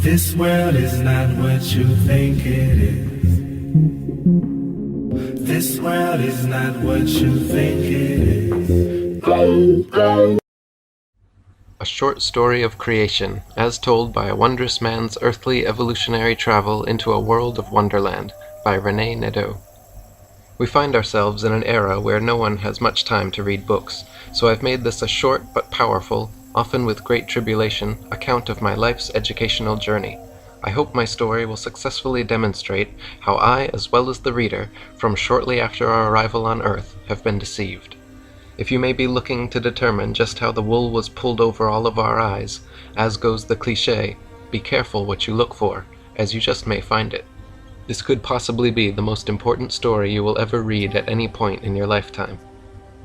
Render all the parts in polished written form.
This world is not what you think it is. This world is not what you think it is. A short story of creation, as told by a wondrous man's earthly evolutionary travel into a world of wonderland, by René Nadeau. We find ourselves in an era where no one has much time to read books, so I've made this a short but powerful, often with great tribulation, account of my life's educational journey. I hope my story will successfully demonstrate how I, as well as the reader, from shortly after our arrival on Earth, have been deceived. If you may be looking to determine just how the wool was pulled over all of our eyes, as goes the cliché, be careful what you look for, as you just may find it. This could possibly be the most important story you will ever read at any point in your lifetime.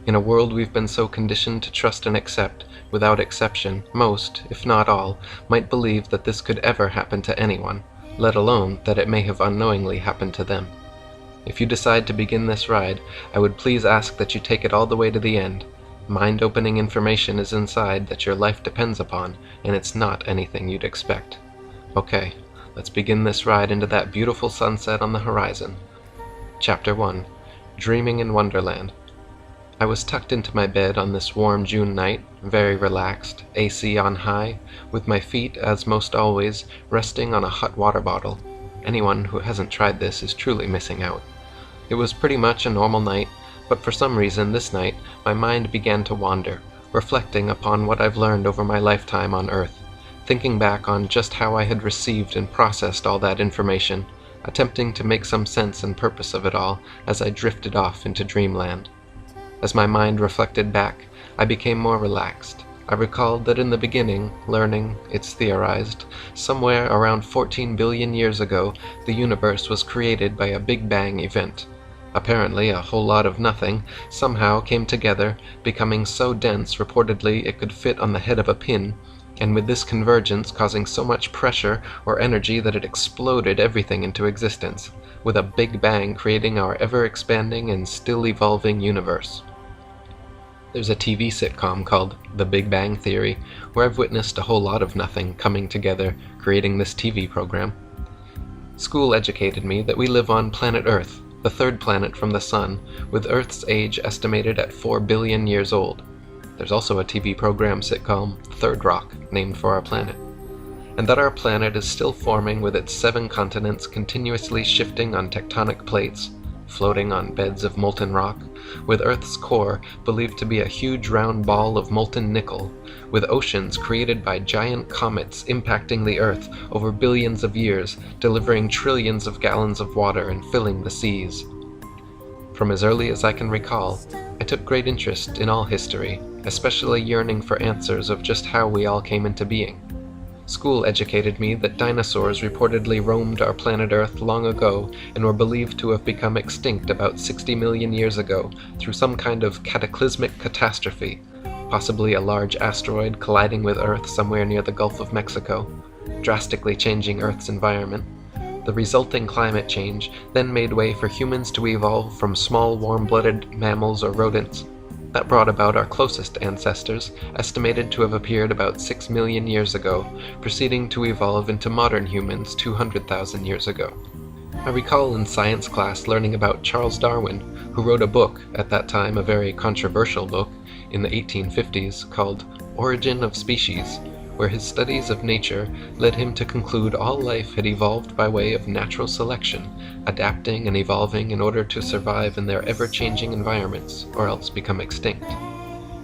In a world we've been so conditioned to trust and accept, without exception, most, if not all, might believe that this could ever happen to anyone, let alone that it may have unknowingly happened to them. If you decide to begin this ride, I would please ask that you take it all the way to the end. Mind-opening information is inside that your life depends upon, and it's not anything you'd expect. Okay, let's begin this ride into that beautiful sunset on the horizon. Chapter 1. Dreaming in Wonderland. I was tucked into my bed on this warm June night, very relaxed, AC on high, with my feet, as most always, resting on a hot water bottle. Anyone who hasn't tried this is truly missing out. It was pretty much a normal night, but for some reason this night my mind began to wander, reflecting upon what I've learned over my lifetime on Earth, thinking back on just how I had received and processed all that information, attempting to make some sense and purpose of it all as I drifted off into dreamland. As my mind reflected back, I became more relaxed. I recalled that in the beginning, learning, it's theorized, somewhere around 14 billion years ago, the universe was created by a Big Bang event. Apparently, a whole lot of nothing somehow came together, becoming so dense reportedly it could fit on the head of a pin, and with this convergence causing so much pressure or energy that it exploded everything into existence, with a Big Bang creating our ever-expanding and still-evolving universe. There's a TV sitcom called The Big Bang Theory, where I've witnessed a whole lot of nothing coming together, creating this TV program. School educated me that we live on planet Earth, the third planet from the Sun, with Earth's age estimated at 4 billion years old. There's also a TV program sitcom, Third Rock, named for our planet. And that our planet is still forming with its 7 continents continuously shifting on tectonic plates, floating on beds of molten rock, with Earth's core believed to be a huge round ball of molten nickel, with oceans created by giant comets impacting the Earth over billions of years, delivering trillions of gallons of water and filling the seas. From as early as I can recall, I took great interest in all history, especially yearning for answers of just how we all came into being. School educated me that dinosaurs reportedly roamed our planet Earth long ago and were believed to have become extinct about 60 million years ago through some kind of cataclysmic catastrophe, possibly a large asteroid colliding with Earth somewhere near the Gulf of Mexico, drastically changing Earth's environment. The resulting climate change then made way for humans to evolve from small warm-blooded mammals or rodents. That brought about our closest ancestors, estimated to have appeared about 6 million years ago, proceeding to evolve into modern humans 200,000 years ago. I recall in science class learning about Charles Darwin, who wrote a book, at that time a very controversial book, in the 1850s called Origin of Species, where his studies of nature led him to conclude all life had evolved by way of natural selection, adapting and evolving in order to survive in their ever-changing environments, or else become extinct.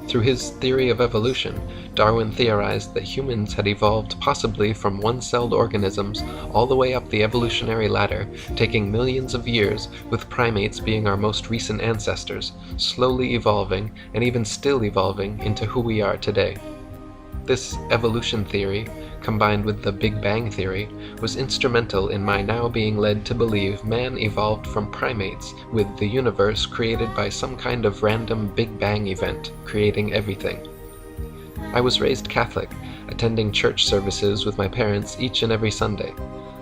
Through his theory of evolution, Darwin theorized that humans had evolved possibly from one-celled organisms all the way up the evolutionary ladder, taking millions of years, with primates being our most recent ancestors, slowly evolving, and even still evolving, into who we are today. This evolution theory, combined with the Big Bang theory, was instrumental in my now being led to believe man evolved from primates, with the universe created by some kind of random Big Bang event, creating everything. I was raised Catholic, attending church services with my parents each and every Sunday.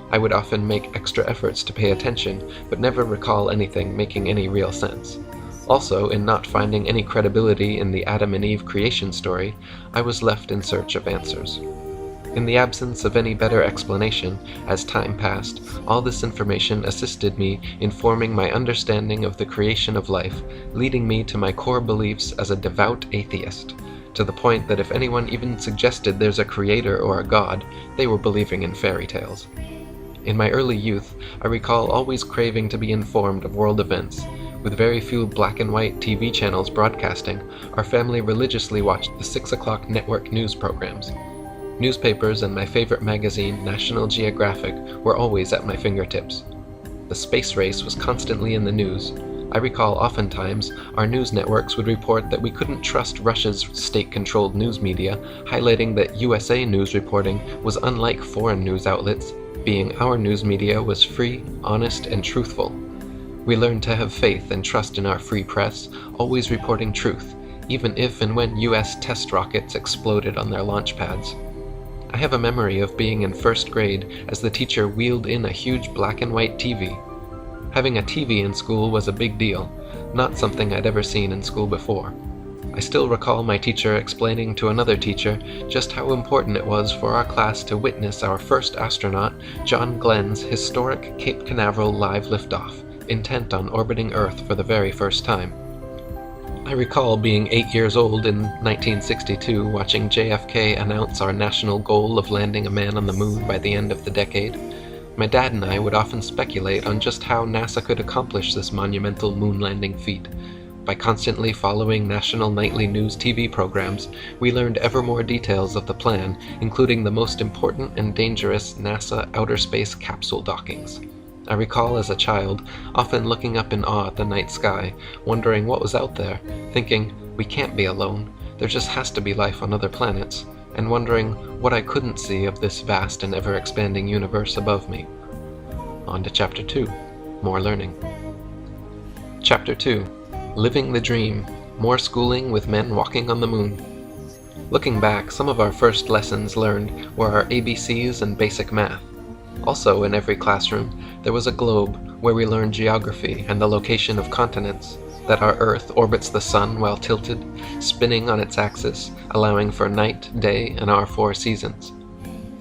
I would often make extra efforts to pay attention, but never recall anything making any real sense. Also, in not finding any credibility in the Adam and Eve creation story, I was left in search of answers. In the absence of any better explanation, as time passed, all this information assisted me in forming my understanding of the creation of life, leading me to my core beliefs as a devout atheist, to the point that if anyone even suggested there's a creator or a god, they were believing in fairy tales. In my early youth, I recall always craving to be informed of world events. With very few black and white TV channels broadcasting, our family religiously watched the 6 o'clock network news programs. Newspapers and my favorite magazine, National Geographic, were always at my fingertips. The space race was constantly in the news. I recall oftentimes our news networks would report that we couldn't trust Russia's state-controlled news media, highlighting that USA news reporting was unlike foreign news outlets, being our news media was free, honest, and truthful. We learned to have faith and trust in our free press, always reporting truth, even if and when US test rockets exploded on their launch pads. I have a memory of being in first grade as the teacher wheeled in a huge black and white TV. Having a TV in school was a big deal, not something I'd ever seen in school before. I still recall my teacher explaining to another teacher just how important it was for our class to witness our first astronaut, John Glenn's historic Cape Canaveral live liftoff, intent on orbiting Earth for the very first time. I recall being 8 years old in 1962 watching JFK announce our national goal of landing a man on the moon by the end of the decade. My dad and I would often speculate on just how NASA could accomplish this monumental moon landing feat. By constantly following national nightly news TV programs, we learned ever more details of the plan, including the most important and dangerous NASA outer space capsule dockings. I recall as a child often looking up in awe at the night sky, wondering what was out there, thinking, we can't be alone, there just has to be life on other planets, and wondering what I couldn't see of this vast and ever-expanding universe above me. On to Chapter 2, More Learning. Chapter 2, Living the Dream, More Schooling with Men Walking on the Moon. Looking back, some of our first lessons learned were our ABCs and basic math. Also, in every classroom, there was a globe where we learned geography and the location of continents, that our Earth orbits the Sun while tilted, spinning on its axis, allowing for night, day, and our 4 seasons.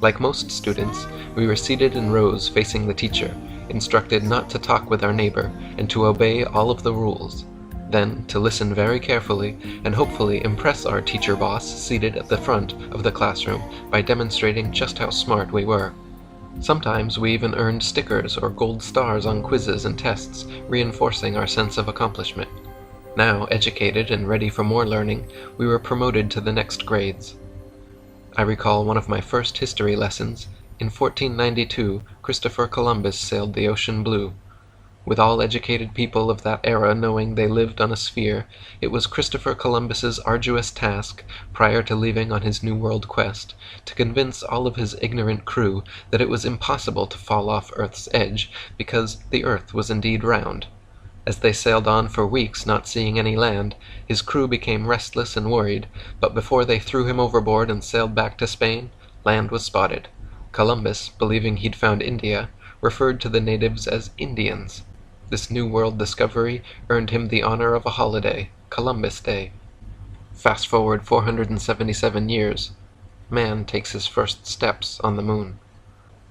Like most students, we were seated in rows facing the teacher, instructed not to talk with our neighbor and to obey all of the rules, then to listen very carefully and hopefully impress our teacher boss seated at the front of the classroom by demonstrating just how smart we were. Sometimes we even earned stickers or gold stars on quizzes and tests, reinforcing our sense of accomplishment. Now, educated and ready for more learning, we were promoted to the next grades. I recall one of my first history lessons. In 1492, Christopher Columbus sailed the ocean blue. With all educated people of that era knowing they lived on a sphere, it was Christopher Columbus's arduous task, prior to leaving on his New World quest, to convince all of his ignorant crew that it was impossible to fall off Earth's edge, because the Earth was indeed round. As they sailed on for weeks not seeing any land, his crew became restless and worried, but before they threw him overboard and sailed back to Spain, land was spotted. Columbus, believing he'd found India, referred to the natives as Indians. This New World discovery earned him the honor of a holiday, Columbus Day. Fast forward 477 years, man takes his first steps on the moon.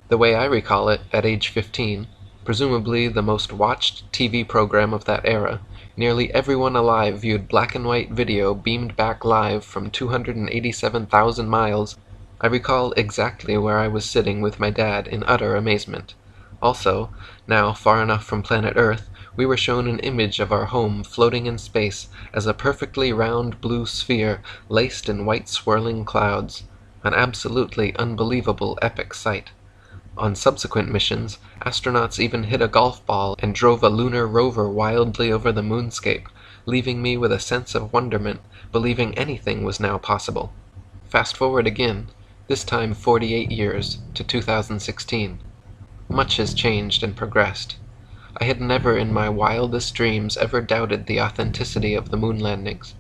The way I recall it, at age 15, presumably the most watched TV program of that era, nearly everyone alive viewed black and white video beamed back live from 287,000 miles. I recall exactly where I was sitting with my dad in utter amazement. Also, now far enough from planet Earth, we were shown an image of our home floating in space as a perfectly round blue sphere laced in white swirling clouds, an absolutely unbelievable epic sight. On subsequent missions, astronauts even hit a golf ball and drove a lunar rover wildly over the moonscape, leaving me with a sense of wonderment, believing anything was now possible. Fast forward again, this time 48 years, to 2016. Much has changed and progressed. I had never in my wildest dreams ever doubted the authenticity of the moon landings.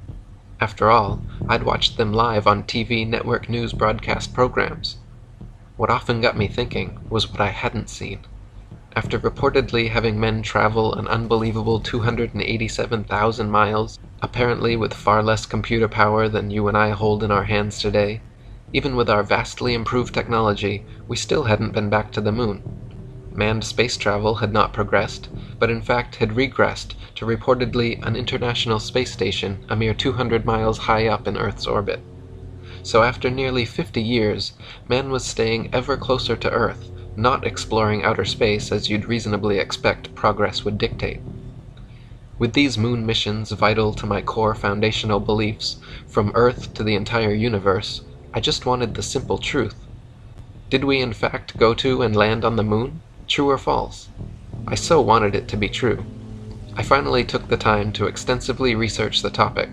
After all, I'd watched them live on TV network news broadcast programs. What often got me thinking was what I hadn't seen. After reportedly having men travel an unbelievable 287,000 miles, apparently with far less computer power than you and I hold in our hands today, Even with our vastly improved technology, we still hadn't been back to the moon. Manned space travel had not progressed, but in fact had regressed to reportedly an international space station a mere 200 miles high up in Earth's orbit. So after nearly 50 years, man was staying ever closer to Earth, not exploring outer space as you'd reasonably expect progress would dictate. With these moon missions vital to my core foundational beliefs, from Earth to the entire universe, I just wanted the simple truth. Did we in fact go to and land on the moon? True or false? I so wanted it to be true. I finally took the time to extensively research the topic.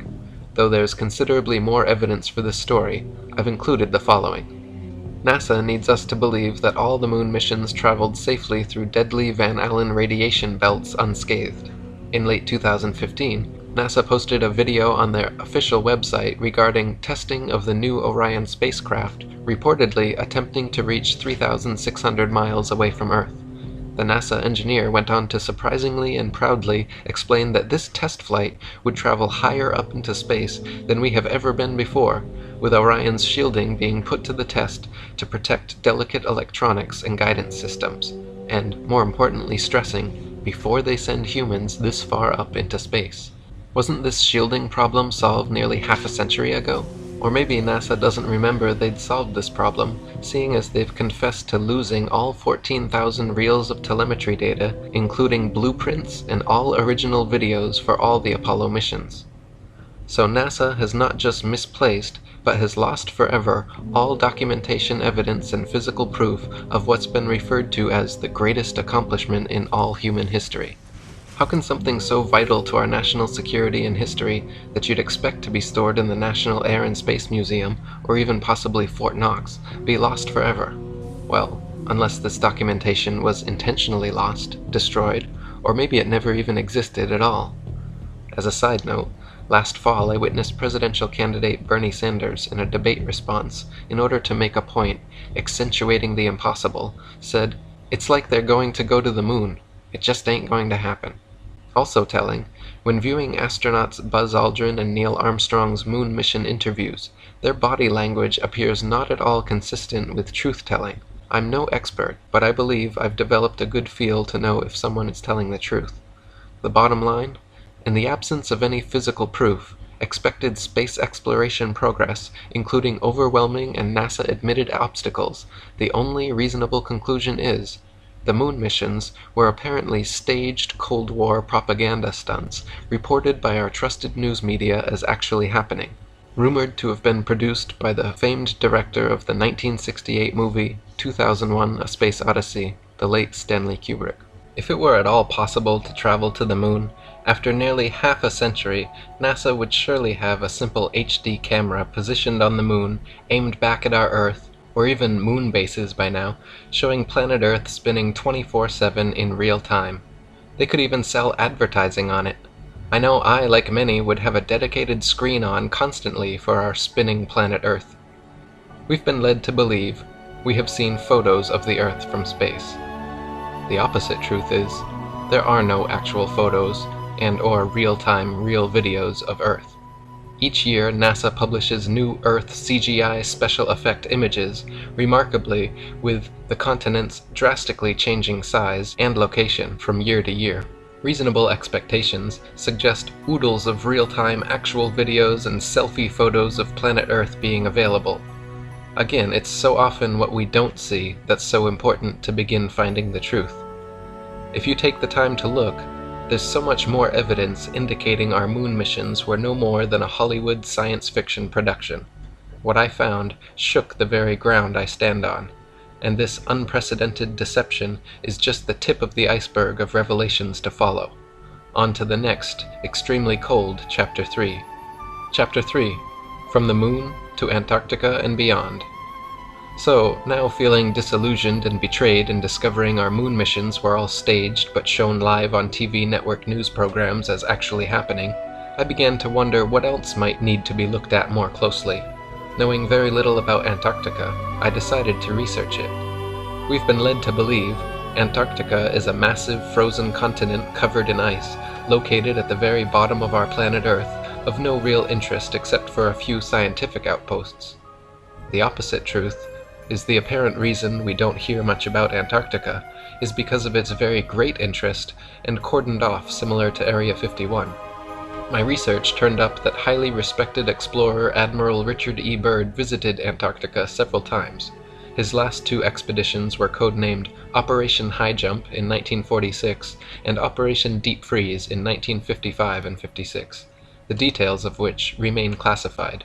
Though there's considerably more evidence for this story, I've included the following. NASA needs us to believe that all the moon missions traveled safely through deadly Van Allen radiation belts unscathed. In late 2015, NASA posted a video on their official website regarding testing of the new Orion spacecraft, reportedly attempting to reach 3,600 miles away from Earth. The NASA engineer went on to surprisingly and proudly explain that this test flight would travel higher up into space than we have ever been before, with Orion's shielding being put to the test to protect delicate electronics and guidance systems, and, more importantly, stressing, before they send humans this far up into space. Wasn't this shielding problem solved nearly half a century ago? Or maybe NASA doesn't remember they'd solved this problem, seeing as they've confessed to losing all 14,000 reels of telemetry data, including blueprints and all original videos for all the Apollo missions. So NASA has not just misplaced, but has lost forever all documentation evidence and physical proof of what's been referred to as the greatest accomplishment in all human history. How can something so vital to our national security and history that you'd expect to be stored in the National Air and Space Museum, or even possibly Fort Knox, be lost forever? Well, unless this documentation was intentionally lost, destroyed, or maybe it never even existed at all. As a side note, last fall I witnessed presidential candidate Bernie Sanders in a debate response, in order to make a point, accentuating the impossible, said, "It's like they're going to go to the moon. It just ain't going to happen." Also telling, when viewing astronauts Buzz Aldrin and Neil Armstrong's moon mission interviews, their body language appears not at all consistent with truth-telling. I'm no expert, but I believe I've developed a good feel to know if someone is telling the truth. The bottom line? In the absence of any physical proof, expected space exploration progress, including overwhelming and NASA-admitted obstacles, the only reasonable conclusion is, the moon missions were apparently staged Cold War propaganda stunts, reported by our trusted news media as actually happening, rumored to have been produced by the famed director of the 1968 movie 2001: A Space Odyssey, the late Stanley Kubrick. If it were at all possible to travel to the moon, after nearly half a century, NASA would surely have a simple HD camera positioned on the moon, aimed back at our Earth, or even moon bases by now, showing planet Earth spinning 24/7 in real time. They could even sell advertising on it. I know I, like many, would have a dedicated screen on constantly for our spinning planet Earth. We've been led to believe we have seen photos of the Earth from space. The opposite truth is, there are no actual photos and/or real-time, real videos of Earth. Each year, NASA publishes new Earth CGI special effect images, remarkably with the continents drastically changing size and location from year to year. Reasonable expectations suggest oodles of real-time actual videos and selfie photos of planet Earth being available. Again, it's so often what we don't see that's so important to begin finding the truth. If you take the time to look, there's so much more evidence indicating our moon missions were no more than a Hollywood science fiction production. What I found shook the very ground I stand on, and this unprecedented deception is just the tip of the iceberg of revelations to follow. On to the next, extremely cold, Chapter 3. Chapter 3, From the Moon to Antarctica and Beyond. So, now feeling disillusioned and betrayed in discovering our moon missions were all staged but shown live on TV network news programs as actually happening, I began to wonder what else might need to be looked at more closely. Knowing very little about Antarctica, I decided to research it. We've been led to believe Antarctica is a massive frozen continent covered in ice, located at the very bottom of our planet Earth, of no real interest except for a few scientific outposts. The opposite truth is the apparent reason we don't hear much about Antarctica is because of its very great interest and cordoned off similar to Area 51. My research turned up that highly respected explorer Admiral Richard E. Byrd visited Antarctica several times. His last two expeditions were codenamed Operation High Jump in 1946 and Operation Deep Freeze in 1955 and 56, the details of which remain classified.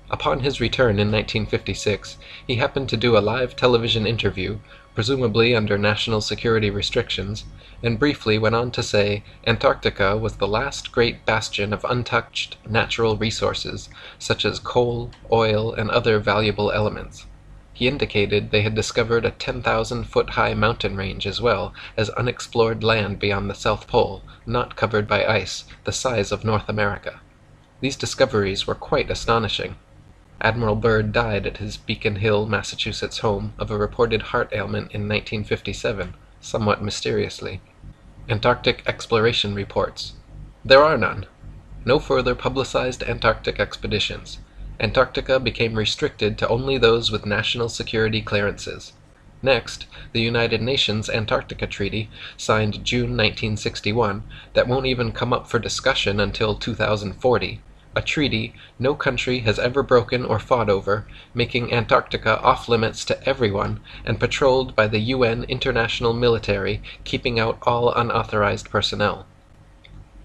Upon his return in 1956, he happened to do a live television interview, presumably under national security restrictions, and briefly went on to say Antarctica was the last great bastion of untouched natural resources, such as coal, oil, and other valuable elements. He indicated they had discovered a 10,000-foot-high mountain range as well as unexplored land beyond the South Pole, not covered by ice, the size of North America. These discoveries were quite astonishing. Admiral Byrd died at his Beacon Hill, Massachusetts home of a reported heart ailment in 1957, somewhat mysteriously. Antarctic exploration reports. There are none. No further publicized Antarctic expeditions. Antarctica became restricted to only those with national security clearances. Next, the United Nations Antarctica Treaty, signed June 1961, that won't even come up for discussion until 2040. A treaty no country has ever broken or fought over, making Antarctica off-limits to everyone and patrolled by the UN International Military, keeping out all unauthorized personnel.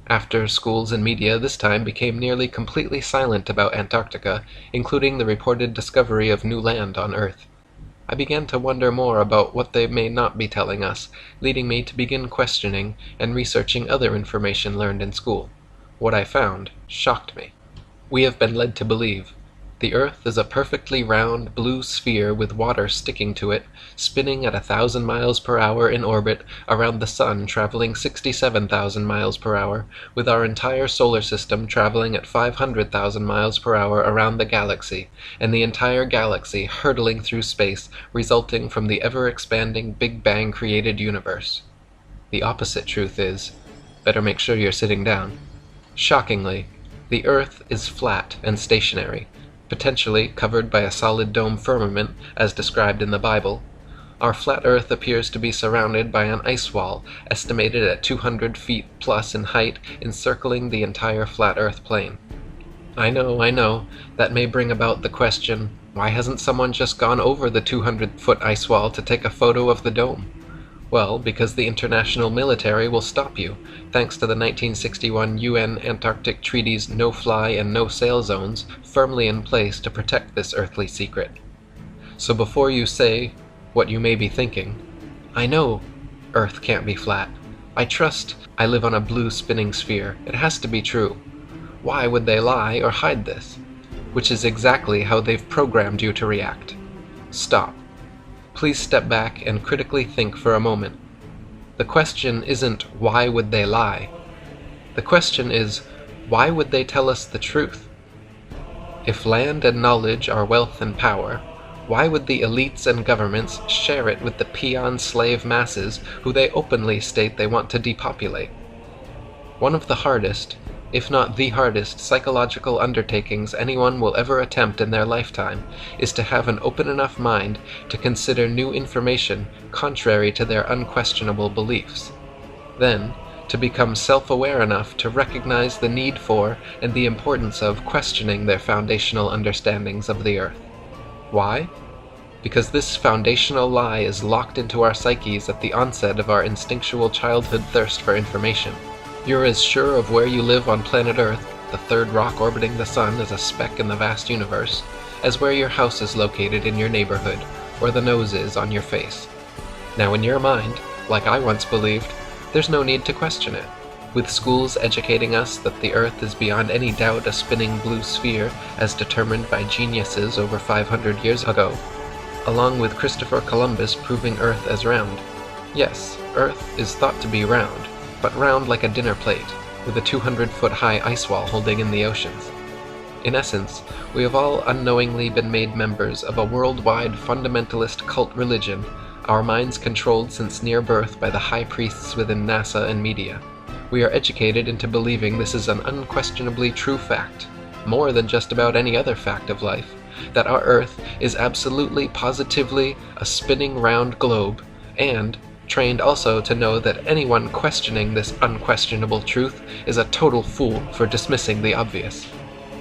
After schools and media this time became nearly completely silent about Antarctica, including the reported discovery of new land on Earth, I began to wonder more about what they may not be telling us, leading me to begin questioning and researching other information learned in school. What I found shocked me. We have been led to believe the Earth is a perfectly round blue sphere with water sticking to it, spinning at 1,000 miles per hour in orbit around the Sun, traveling 67,000 miles per hour, with our entire solar system traveling at 500,000 miles per hour around the galaxy, and the entire galaxy hurtling through space, resulting from the ever-expanding Big Bang-created universe. The opposite truth is, better make sure you're sitting down. Shockingly, the Earth is flat and stationary, potentially covered by a solid dome firmament, as described in the Bible. Our flat Earth appears to be surrounded by an ice wall, estimated at 200 feet plus in height, encircling the entire flat Earth plane. I know, that may bring about the question, why hasn't someone just gone over the 200-foot ice wall to take a photo of the dome? Well, because the international military will stop you, thanks to the 1961 UN Antarctic Treaty's no-fly and no-sail zones firmly in place to protect this earthly secret. So before you say what you may be thinking, I know Earth can't be flat. I trust I live on a blue spinning sphere. It has to be true. Why would they lie or hide this? Which is exactly how they've programmed you to react. Stop. Please step back and critically think for a moment. The question isn't why would they lie? The question is, why would they tell us the truth? If land and knowledge are wealth and power, why would the elites and governments share it with the peon slave masses who they openly state they want to depopulate? One of the hardest, if not the hardest, psychological undertakings anyone will ever attempt in their lifetime is to have an open enough mind to consider new information contrary to their unquestionable beliefs. Then, to become self-aware enough to recognize the need for and the importance of questioning their foundational understandings of the Earth. Why? Because this foundational lie is locked into our psyches at the onset of our instinctual childhood thirst for information. You're as sure of where you live on planet Earth, the third rock orbiting the Sun as a speck in the vast universe, as where your house is located in your neighborhood, or the nose is on your face. Now in your mind, like I once believed, there's no need to question it. With schools educating us that the Earth is beyond any doubt a spinning blue sphere as determined by geniuses over 500 years ago, along with Christopher Columbus proving Earth as round. Yes, Earth is thought to be round, but round like a dinner plate, with a 200-foot-high ice wall holding in the oceans. In essence, we have all unknowingly been made members of a worldwide fundamentalist cult religion, our minds controlled since near birth by the high priests within NASA and media. We are educated into believing this is an unquestionably true fact, more than just about any other fact of life, that our Earth is absolutely positively a spinning round globe, and trained also to know that anyone questioning this unquestionable truth is a total fool for dismissing the obvious.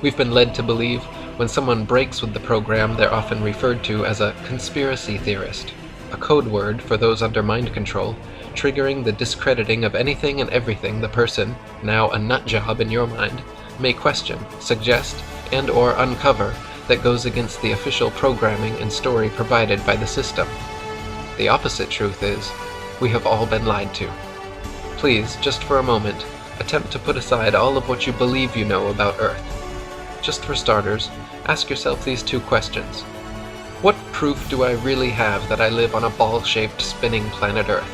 We've been led to believe when someone breaks with the program, they're often referred to as a conspiracy theorist, a code word for those under mind control, triggering the discrediting of anything and everything the person, now a nut job in your mind, may question, suggest, and or uncover that goes against the official programming and story provided by the system. The opposite truth is, we have all been lied to. Please, just for a moment, attempt to put aside all of what you believe you know about Earth. Just for starters, ask yourself these two questions. What proof do I really have that I live on a ball-shaped spinning planet Earth?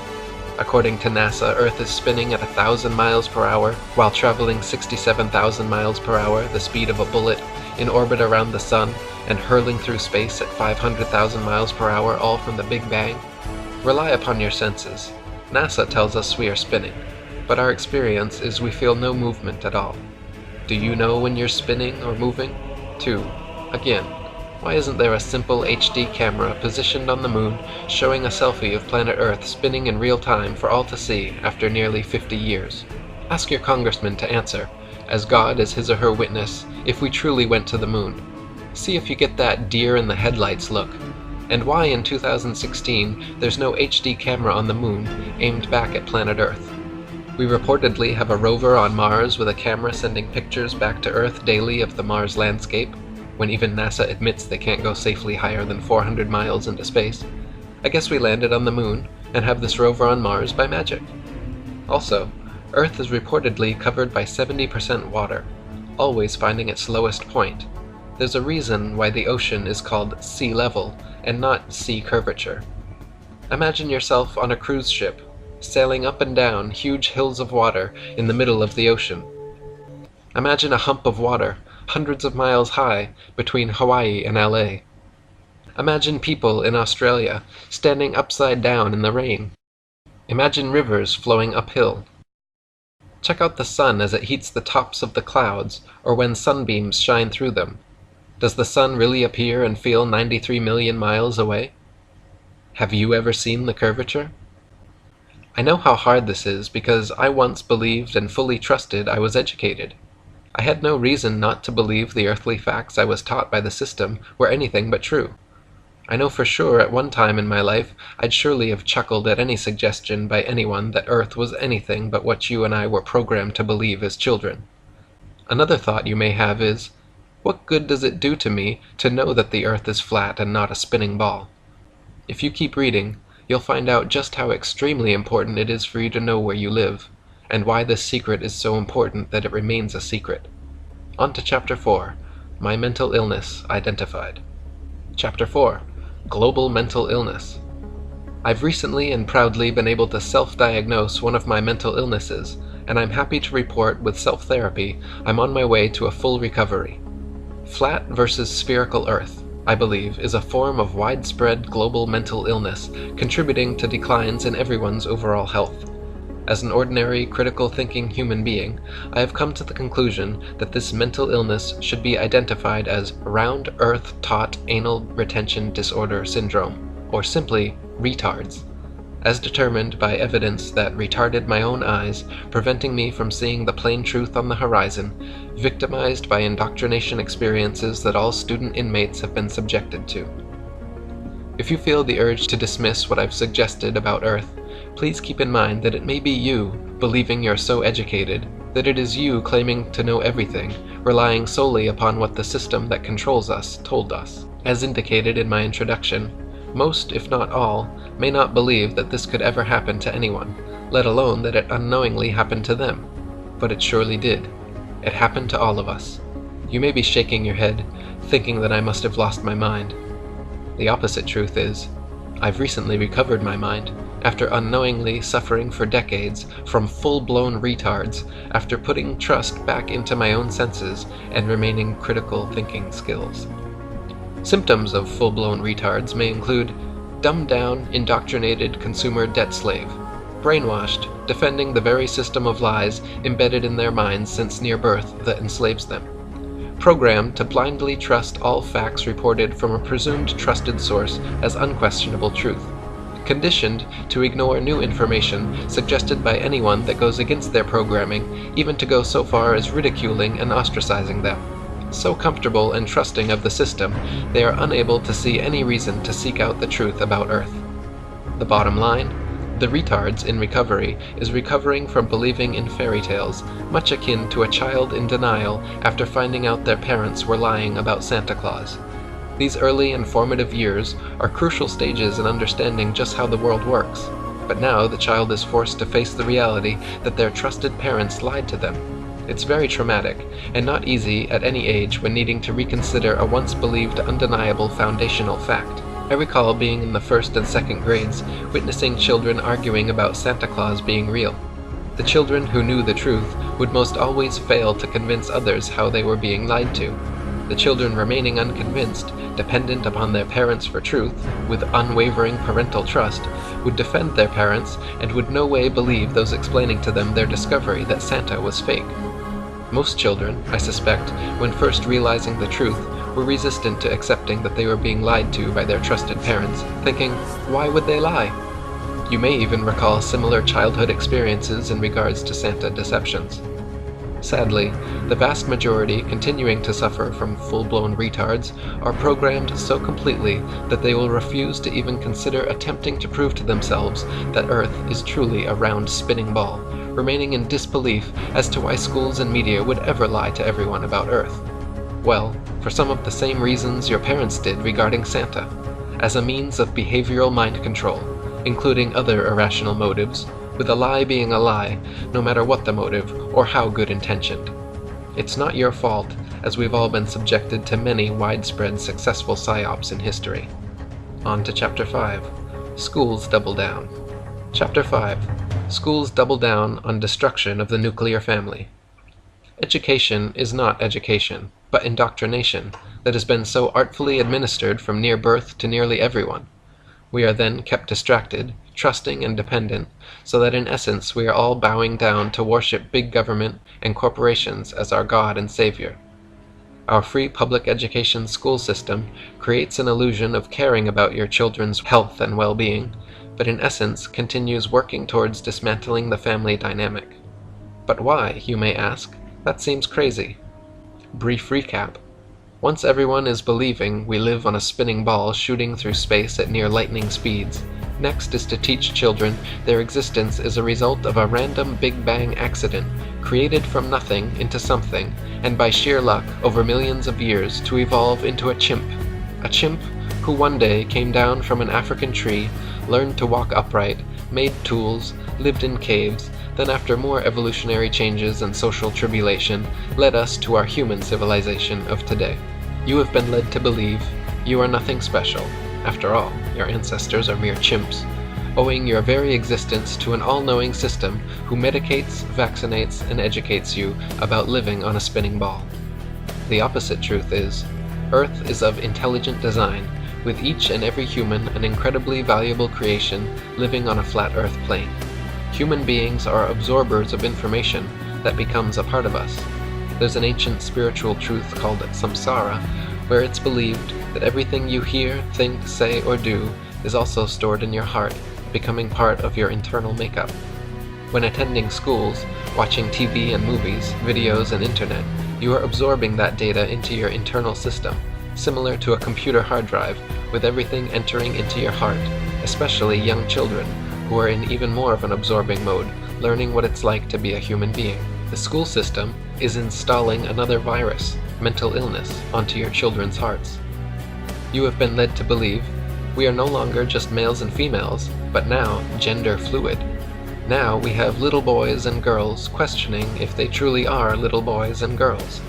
According to NASA, Earth is spinning at 1,000 miles per hour while traveling 67,000 miles per hour, the speed of a bullet, in orbit around the Sun and hurling through space at 500,000 miles per hour, all from the Big Bang. Rely upon your senses. NASA tells us we are spinning, but our experience is we feel no movement at all. Do you know when you're spinning or moving? 2. Again, why isn't there a simple HD camera positioned on the moon showing a selfie of planet Earth spinning in real time for all to see after nearly 50 years? Ask your congressman to answer, as God is his or her witness, if we truly went to the moon. See if you get that deer in the headlights look. And why in 2016 there's no HD camera on the moon aimed back at planet Earth. We reportedly have a rover on Mars with a camera sending pictures back to Earth daily of the Mars landscape, when even NASA admits they can't go safely higher than 400 miles into space. I guess we landed on the moon and have this rover on Mars by magic. Also, Earth is reportedly covered by 70% water, always finding its lowest point. There's a reason why the ocean is called sea level and not sea curvature. Imagine yourself on a cruise ship, sailing up and down huge hills of water in the middle of the ocean. Imagine a hump of water, hundreds of miles high, between Hawaii and LA. Imagine people in Australia standing upside down in the rain. Imagine rivers flowing uphill. Check out the sun as it heats the tops of the clouds, or when sunbeams shine through them. Does the sun really appear and feel 93 million miles away? Have you ever seen the curvature? I know how hard this is because I once believed and fully trusted I was educated. I had no reason not to believe the earthly facts I was taught by the system were anything but true. I know for sure at one time in my life I'd surely have chuckled at any suggestion by anyone that Earth was anything but what you and I were programmed to believe as children. Another thought you may have is, what good does it do to me to know that the Earth is flat and not a spinning ball? If you keep reading, you'll find out just how extremely important it is for you to know where you live, and why this secret is so important that it remains a secret. On to Chapter 4, My Mental Illness Identified. Chapter 4, Global Mental Illness. I've recently and proudly been able to self-diagnose one of my mental illnesses, and I'm happy to report with self-therapy I'm on my way to a full recovery. Flat versus spherical Earth, I believe, is a form of widespread global mental illness, contributing to declines in everyone's overall health. As an ordinary, critical thinking human being, I have come to the conclusion that this mental illness should be identified as Round Earth Taut Anal Retention Disorder Syndrome, or simply retards, as determined by evidence that retarded my own eyes, preventing me from seeing the plain truth on the horizon, victimized by indoctrination experiences that all student inmates have been subjected to. If you feel the urge to dismiss what I've suggested about Earth, please keep in mind that it may be you, believing you're so educated, that it is you claiming to know everything, relying solely upon what the system that controls us told us. As indicated in my introduction, most, if not all, may not believe that this could ever happen to anyone, let alone that it unknowingly happened to them. But it surely did. It happened to all of us. You may be shaking your head, thinking that I must have lost my mind. The opposite truth is, I've recently recovered my mind, after unknowingly suffering for decades from full-blown retards, after putting trust back into my own senses and remaining critical thinking skills. Symptoms of full-blown retards may include dumbed-down, indoctrinated consumer debt slave, brainwashed, defending the very system of lies embedded in their minds since near birth that enslaves them, programmed to blindly trust all facts reported from a presumed trusted source as unquestionable truth, conditioned to ignore new information suggested by anyone that goes against their programming, even to go so far as ridiculing and ostracizing them. So comfortable and trusting of the system, they are unable to see any reason to seek out the truth about Earth. The bottom line: the retards in recovery is recovering from believing in fairy tales, much akin to a child in denial after finding out their parents were lying about Santa Claus. These early and formative years are crucial stages in understanding just how the world works, but now the child is forced to face the reality that their trusted parents lied to them. It's very traumatic, and not easy at any age when needing to reconsider a once believed undeniable foundational fact. I recall being in the first and second grades, witnessing children arguing about Santa Claus being real. The children who knew the truth would most always fail to convince others how they were being lied to. The children remaining unconvinced, dependent upon their parents for truth, with unwavering parental trust, would defend their parents and would no way believe those explaining to them their discovery that Santa was fake. Most children, I suspect, when first realizing the truth, were resistant to accepting that they were being lied to by their trusted parents, thinking, why would they lie? You may even recall similar childhood experiences in regards to Santa deceptions. Sadly, the vast majority continuing to suffer from full-blown retards are programmed so completely that they will refuse to even consider attempting to prove to themselves that Earth is truly a round spinning ball, remaining in disbelief as to why schools and media would ever lie to everyone about Earth. Well, for some of the same reasons your parents did regarding Santa, as a means of behavioral mind control, including other irrational motives, with a lie being a lie, no matter what the motive or how good intentioned. It's not your fault, as we've all been subjected to many widespread successful psyops in history. On to Chapter 5. Schools double down. Chapter 5. Schools double down on destruction of the nuclear family. Education is not education, but indoctrination that has been so artfully administered from near birth to nearly everyone. We are then kept distracted, trusting and dependent, so that in essence we are all bowing down to worship big government and corporations as our God and Savior. Our free public education school system creates an illusion of caring about your children's health and well-being, but in essence continues working towards dismantling the family dynamic. But why, you may ask? That seems crazy. Brief recap. Once everyone is believing we live on a spinning ball shooting through space at near lightning speeds, next is to teach children their existence is a result of a random Big Bang accident created from nothing into something, and by sheer luck over millions of years to evolve into a chimp who one day came down from an African tree, learned to walk upright, made tools, lived in caves, then after more evolutionary changes and social tribulation, led us to our human civilization of today. You have been led to believe you are nothing special. After all, your ancestors are mere chimps, owing your very existence to an all-knowing system who medicates, vaccinates, and educates you about living on a spinning ball. The opposite truth is, Earth is of intelligent design, with each and every human an incredibly valuable creation living on a flat Earth plane. Human beings are absorbers of information that becomes a part of us. There's an ancient spiritual truth called samsara, where it's believed that everything you hear, think, say, or do is also stored in your heart, becoming part of your internal makeup. When attending schools, watching TV and movies, videos, and internet, you are absorbing that data into your internal system, similar to a computer hard drive, with everything entering into your heart, especially young children, who are in even more of an absorbing mode, learning what it's like to be a human being. The school system is installing another virus, mental illness, onto your children's hearts. You have been led to believe we are no longer just males and females, but now gender fluid. Now we have little boys and girls questioning if they truly are little boys and girls.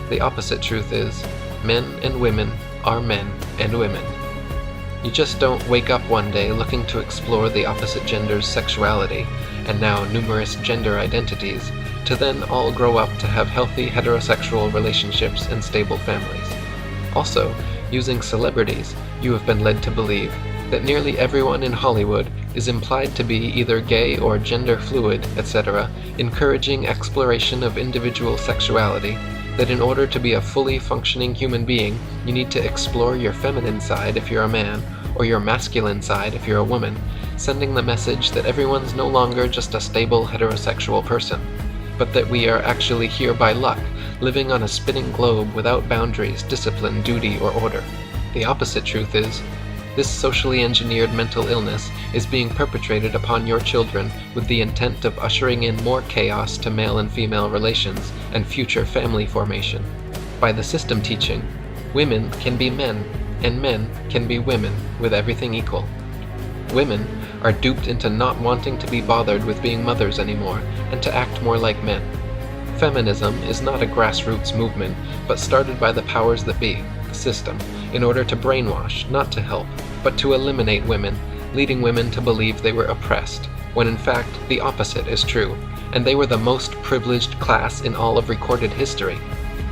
The opposite truth is, men and women are men and women. You just don't wake up one day looking to explore the opposite gender's sexuality, and now numerous gender identities, to then all grow up to have healthy heterosexual relationships and stable families. Also, using celebrities, you have been led to believe that nearly everyone in Hollywood is implied to be either gay or gender fluid, etc., encouraging exploration of individual sexuality, that in order to be a fully functioning human being, you need to explore your feminine side if you're a man, or your masculine side if you're a woman, sending the message that everyone's no longer just a stable heterosexual person, but that we are actually here by luck, living on a spinning globe without boundaries, discipline, duty, or order. The opposite truth is, this socially engineered mental illness is being perpetrated upon your children with the intent of ushering in more chaos to male and female relations and future family formation. By the system teaching, women can be men, and men can be women, with everything equal. Women are duped into not wanting to be bothered with being mothers anymore, and to act more like men. Feminism is not a grassroots movement, but started by the powers that be, the system, in order to brainwash, not to help, but to eliminate women, leading women to believe they were oppressed, when in fact the opposite is true, and they were the most privileged class in all of recorded history.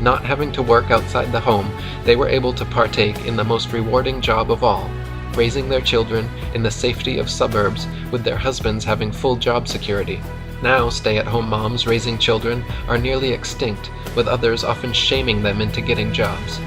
Not having to work outside the home, they were able to partake in the most rewarding job of all, raising their children in the safety of suburbs with their husbands having full job security. Now stay-at-home moms raising children are nearly extinct, with others often shaming them into getting jobs.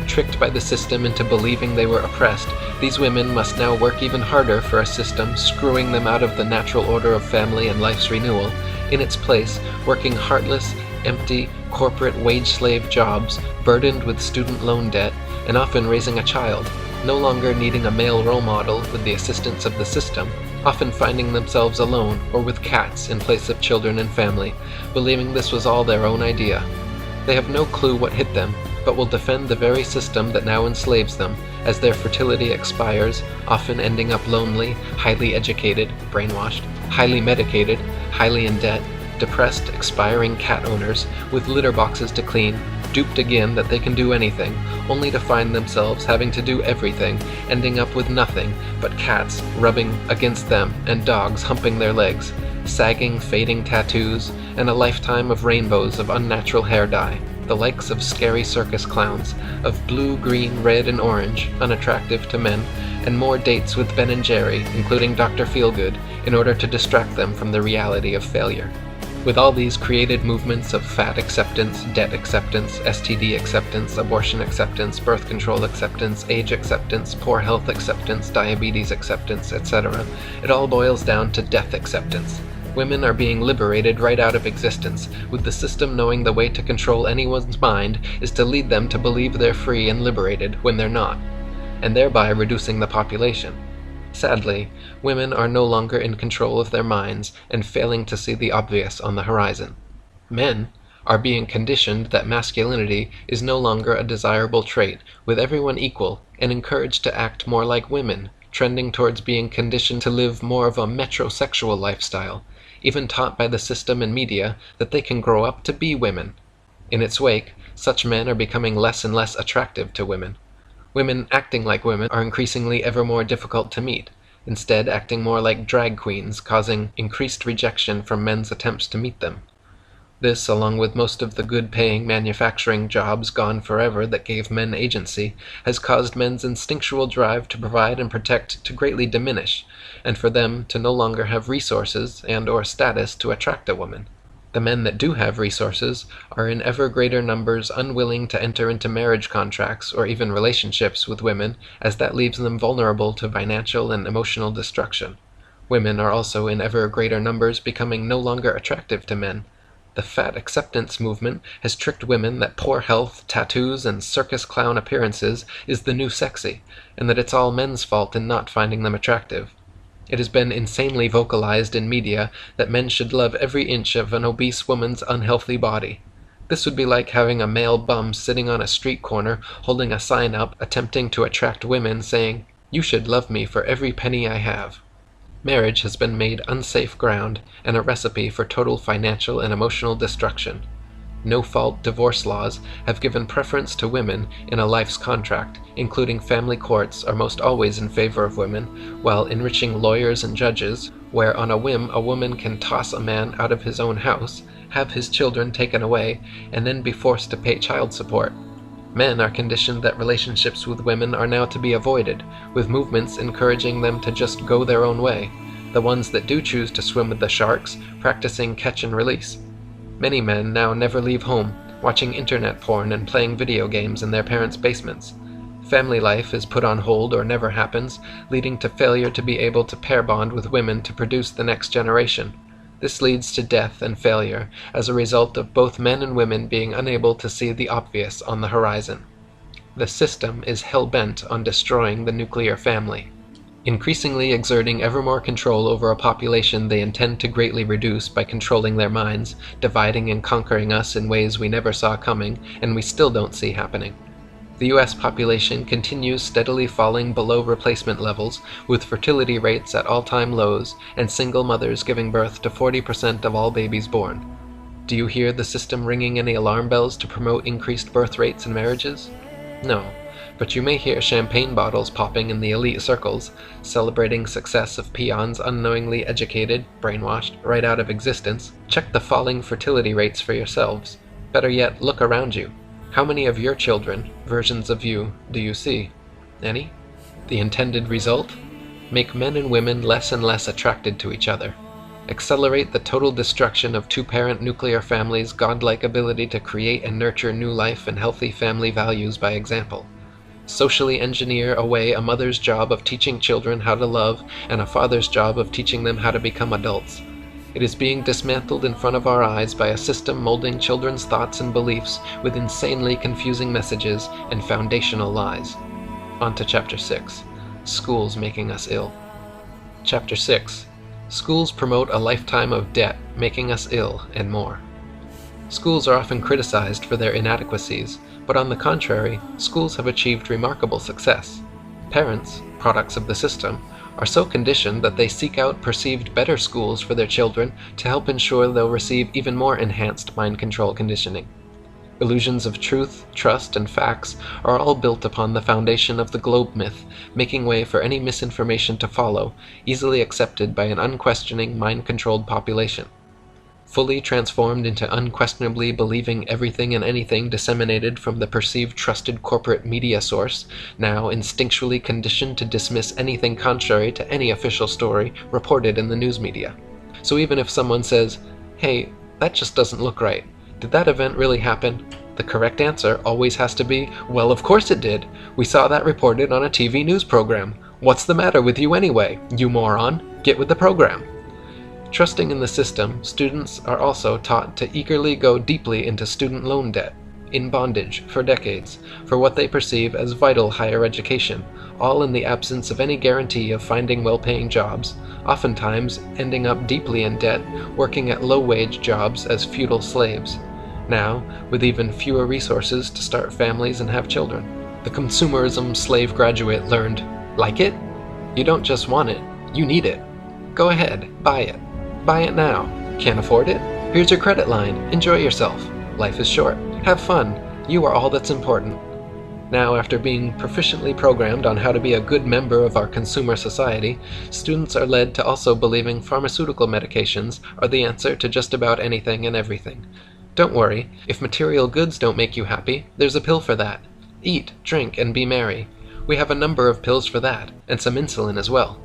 Tricked by the system into believing they were oppressed, these women must now work even harder for a system screwing them out of the natural order of family and life's renewal, in its place working heartless, empty, corporate wage-slave jobs burdened with student loan debt, and often raising a child, no longer needing a male role model with the assistance of the system, often finding themselves alone or with cats in place of children and family, believing this was all their own idea. They have no clue what hit them, but will defend the very system that now enslaves them, as their fertility expires, often ending up lonely, highly educated, brainwashed, highly medicated, highly in debt, depressed, expiring cat owners with litter boxes to clean, duped again that they can do anything, only to find themselves having to do everything, ending up with nothing but cats rubbing against them and dogs humping their legs, sagging, fading tattoos, and a lifetime of rainbows of unnatural hair dye, the likes of scary circus clowns, of blue, green, red, and orange, unattractive to men, and more dates with Ben and Jerry, including Dr. Feelgood, in order to distract them from the reality of failure. With all these created movements of fat acceptance, debt acceptance, STD acceptance, abortion acceptance, birth control acceptance, age acceptance, poor health acceptance, diabetes acceptance, etc., it all boils down to death acceptance. Women are being liberated right out of existence, with the system knowing the way to control anyone's mind is to lead them to believe they're free and liberated when they're not, and thereby reducing the population. Sadly, women are no longer in control of their minds and failing to see the obvious on the horizon. Men are being conditioned that masculinity is no longer a desirable trait, with everyone equal, and encouraged to act more like women, trending towards being conditioned to live more of a metrosexual lifestyle, even taught by the system and media that they can grow up to be women. In its wake, such men are becoming less and less attractive to women. Women acting like women are increasingly ever more difficult to meet, instead acting more like drag queens, causing increased rejection from men's attempts to meet them. This, along with most of the good-paying manufacturing jobs gone forever that gave men agency, has caused men's instinctual drive to provide and protect to greatly diminish, and for them to no longer have resources and/or status to attract a woman. The men that do have resources are in ever greater numbers unwilling to enter into marriage contracts or even relationships with women, as that leaves them vulnerable to financial and emotional destruction. Women are also in ever greater numbers becoming no longer attractive to men. The fat acceptance movement has tricked women that poor health, tattoos, and circus clown appearances is the new sexy, and that it's all men's fault in not finding them attractive. It has been insanely vocalized in media that men should love every inch of an obese woman's unhealthy body. This would be like having a male bum sitting on a street corner holding a sign up attempting to attract women saying, "You should love me for every penny I have." Marriage has been made unsafe ground and a recipe for total financial and emotional destruction. No-fault divorce laws have given preference to women in a life's contract, including family courts are most always in favor of women, while enriching lawyers and judges, where on a whim a woman can toss a man out of his own house, have his children taken away, and then be forced to pay child support. Men are conditioned that relationships with women are now to be avoided, with movements encouraging them to just go their own way, the ones that do choose to swim with the sharks, practicing catch and release. Many men now never leave home, watching internet porn and playing video games in their parents' basements. Family life is put on hold or never happens, leading to failure to be able to pair bond with women to produce the next generation. This leads to death and failure as a result of both men and women being unable to see the obvious on the horizon. The system is hell-bent on destroying the nuclear family, increasingly exerting ever more control over a population they intend to greatly reduce by controlling their minds, dividing and conquering us in ways we never saw coming and we still don't see happening. The US population continues steadily falling below replacement levels, with fertility rates at all-time lows and single mothers giving birth to 40% of all babies born. Do you hear the system ringing any alarm bells to promote increased birth rates and marriages? No, but you may hear champagne bottles popping in the elite circles, celebrating success of peons unknowingly educated, brainwashed, right out of existence. Check the falling fertility rates for yourselves. Better yet, look around you. How many of your children, versions of you, do you see? Any? The intended result? Make men and women less and less attracted to each other. Accelerate the total destruction of two-parent nuclear families' godlike ability to create and nurture new life and healthy family values by example. Socially engineer away a mother's job of teaching children how to love and a father's job of teaching them how to become adults. It is being dismantled in front of our eyes by a system molding children's thoughts and beliefs with insanely confusing messages and foundational lies. On to Chapter 6. Schools making us ill. Chapter 6. Schools promote a lifetime of debt, making us ill, and more. Schools are often criticized for their inadequacies, but on the contrary, schools have achieved remarkable success. Parents, products of the system, are so conditioned that they seek out perceived better schools for their children to help ensure they'll receive even more enhanced mind control conditioning. Illusions of truth, trust, and facts are all built upon the foundation of the globe myth, making way for any misinformation to follow, easily accepted by an unquestioning, mind-controlled population. Fully transformed into unquestionably believing everything and anything disseminated from the perceived trusted corporate media source, now instinctually conditioned to dismiss anything contrary to any official story reported in the news media. So even if someone says, "Hey, that just doesn't look right. Did that event really happen?" the correct answer always has to be, "Well, of course it did. We saw that reported on a TV news program. What's the matter with you anyway, you moron? Get with the program." Trusting in the system, students are also taught to eagerly go deeply into student loan debt, in bondage for decades, for what they perceive as vital higher education, all in the absence of any guarantee of finding well-paying jobs, oftentimes ending up deeply in debt, working at low-wage jobs as feudal slaves. Now, with even fewer resources to start families and have children. The consumerism slave graduate learned, like it? You don't just want it, you need it. Go ahead, buy it. Buy it now. Can't afford it? Here's your credit line. Enjoy yourself. Life is short. Have fun. You are all that's important. Now, after being proficiently programmed on how to be a good member of our consumer society, students are led to also believing pharmaceutical medications are the answer to just about anything and everything. Don't worry, if material goods don't make you happy, there's a pill for that. Eat, drink, and be merry. We have a number of pills for that, and some insulin as well.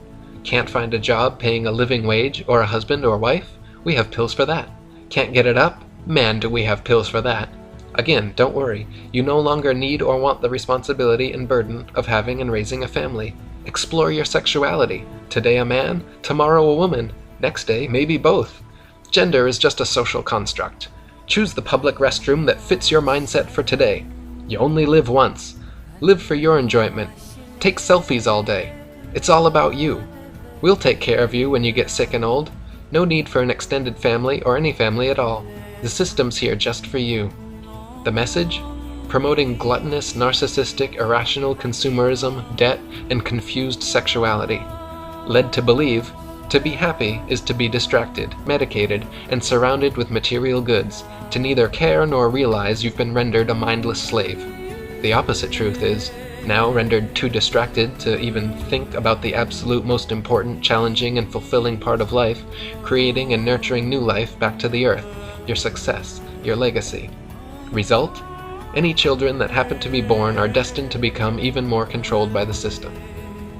Can't find a job paying a living wage or a husband or wife? We have pills for that. Can't get it up? Man, do we have pills for that. Again, don't worry. You no longer need or want the responsibility and burden of having and raising a family. Explore your sexuality. Today a man, tomorrow a woman. Next day, maybe both. Gender is just a social construct. Choose the public restroom that fits your mindset for today. You only live once. Live for your enjoyment. Take selfies all day. It's all about you. We'll take care of you when you get sick and old. No need for an extended family or any family at all. The system's here just for you. The message? Promoting gluttonous, narcissistic, irrational consumerism, debt, and confused sexuality. Led to believe, to be happy is to be distracted, medicated, and surrounded with material goods, to neither care nor realize you've been rendered a mindless slave. The opposite truth is, now rendered too distracted to even think about the absolute most important, challenging, and fulfilling part of life, creating and nurturing new life back to the earth, your success, your legacy. Result? Any children that happen to be born are destined to become even more controlled by the system.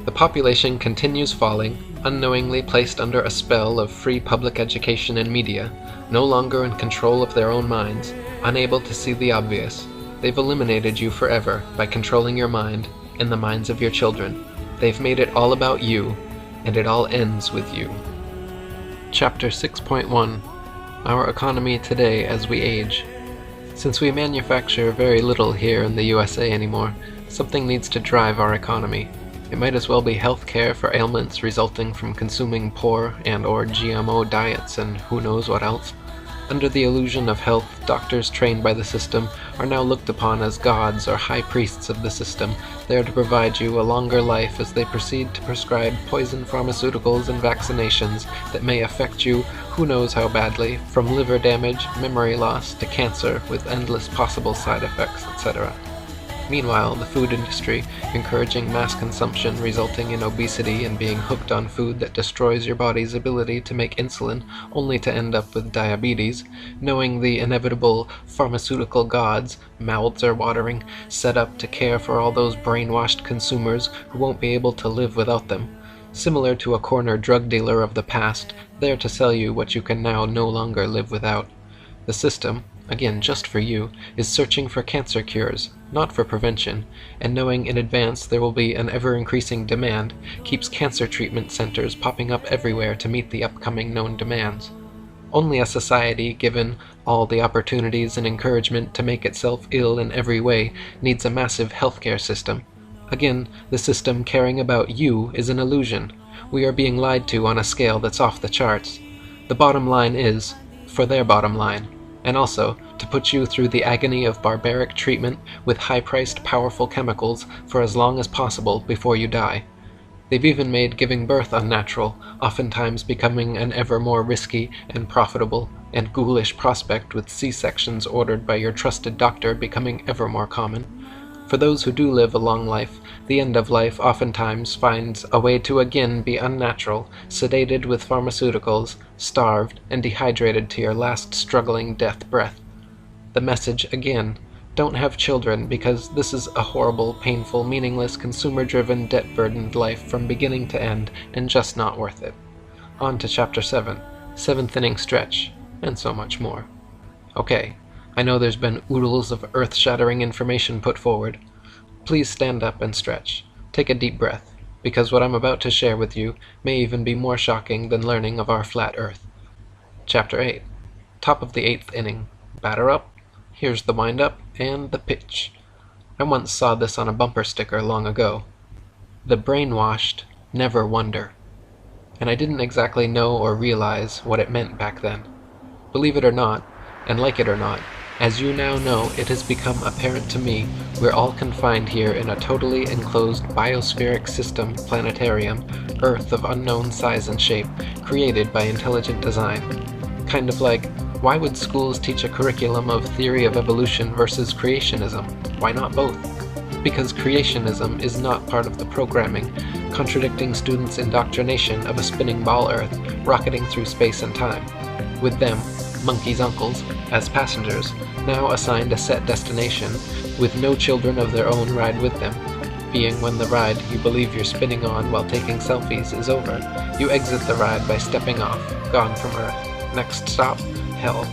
The population continues falling, unknowingly placed under a spell of free public education and media, no longer in control of their own minds, Unable to see the obvious, they've eliminated you forever by controlling your mind and the minds of your children. They've made it all about you, and it all ends with you. Chapter 6.1 Our Economy Today as We Age. Since we manufacture very little here in the USA anymore, something needs to drive our economy. It might as well be health care for ailments resulting from consuming poor and/or GMO diets and who knows what else. Under the illusion of health, doctors trained by the system are now looked upon as gods or high priests of the system, there to provide you a longer life as they proceed to prescribe poison pharmaceuticals and vaccinations that may affect you who knows how badly, from liver damage, memory loss, to cancer with endless possible side effects, etc. Meanwhile, the food industry, encouraging mass consumption resulting in obesity and being hooked on food that destroys your body's ability to make insulin only to end up with diabetes, knowing the inevitable pharmaceutical gods, mouths are watering, set up to care for all those brainwashed consumers who won't be able to live without them. Similar to a corner drug dealer of the past, there to sell you what you can now no longer live without. The system, again just for you, is searching for cancer cures, not for prevention, and knowing in advance there will be an ever-increasing demand, keeps cancer treatment centers popping up everywhere to meet the upcoming known demands. Only a society given all the opportunities and encouragement to make itself ill in every way needs a massive healthcare system. Again, the system caring about you is an illusion. We are being lied to on a scale that's off the charts. The bottom line is, for their bottom line, and also to put you through the agony of barbaric treatment with high-priced powerful chemicals for as long as possible before you die. They've even made giving birth unnatural, oftentimes becoming an ever more risky and profitable and ghoulish prospect, with C-sections ordered by your trusted doctor becoming ever more common. For those who do live a long life, the end of life oftentimes finds a way to again be unnatural, sedated with pharmaceuticals, starved, and dehydrated to your last struggling death breath. The message again, don't have children because this is a horrible, painful, meaningless, consumer-driven, debt-burdened life from beginning to end, and just not worth it. On to Chapter 7, 7th inning stretch, and so much more. Okay. I know there's been oodles of earth-shattering information put forward. Please stand up and stretch. Take a deep breath, because what I'm about to share with you may even be more shocking than learning of our flat Earth. Chapter 8. Top of the 8th inning. Batter up. Here's the wind-up and the pitch. I once saw this on a bumper sticker long ago. The brainwashed never wonder. And I didn't exactly know or realize what it meant back then. Believe it or not, and like it or not, as you now know, it has become apparent to me we're all confined here in a totally enclosed biospheric system planetarium, Earth of unknown size and shape, created by intelligent design. Kind of like, why would schools teach a curriculum of theory of evolution versus creationism? Why not both? Because creationism is not part of the programming, contradicting students' indoctrination of a spinning ball Earth rocketing through space and time. With them, Monkey's uncles, as passengers, now assigned a set destination, with no children of their own ride with them, being when the ride you believe you're spinning on while taking selfies is over, you exit the ride by stepping off, gone from Earth. Next stop, hell.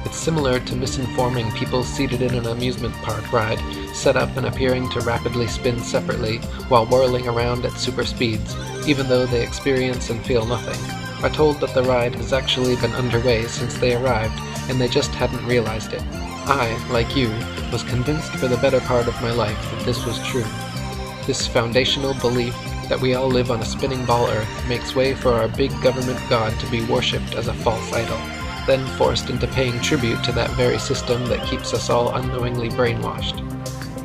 It's similar to misinforming people seated in an amusement park ride, set up and appearing to rapidly spin separately while whirling around at super speeds, even though they experience and feel nothing, are told that the ride has actually been underway since they arrived, and they just hadn't realized it. I, like you, was convinced for the better part of my life that this was true. This foundational belief that we all live on a spinning ball Earth makes way for our big government god to be worshipped as a false idol, then forced into paying tribute to that very system that keeps us all unknowingly brainwashed.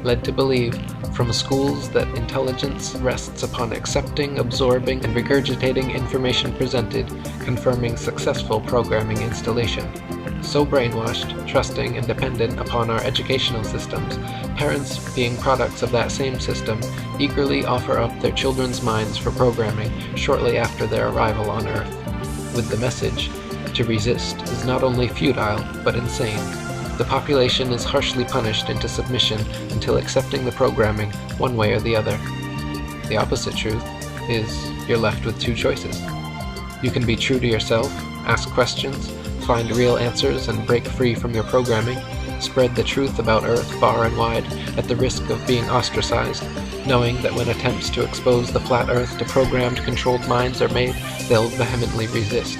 Led to believe, from schools, that intelligence rests upon accepting, absorbing, and regurgitating information presented, confirming successful programming installation. So brainwashed, trusting, and dependent upon our educational systems, parents, being products of that same system, eagerly offer up their children's minds for programming shortly after their arrival on Earth, with the message, to resist is not only futile, but insane. The population is harshly punished into submission until accepting the programming one way or the other. The opposite truth is you're left with two choices. You can be true to yourself, ask questions, find real answers, and break free from your programming, spread the truth about Earth far and wide at the risk of being ostracized, knowing that when attempts to expose the flat Earth to programmed, controlled minds are made, they'll vehemently resist.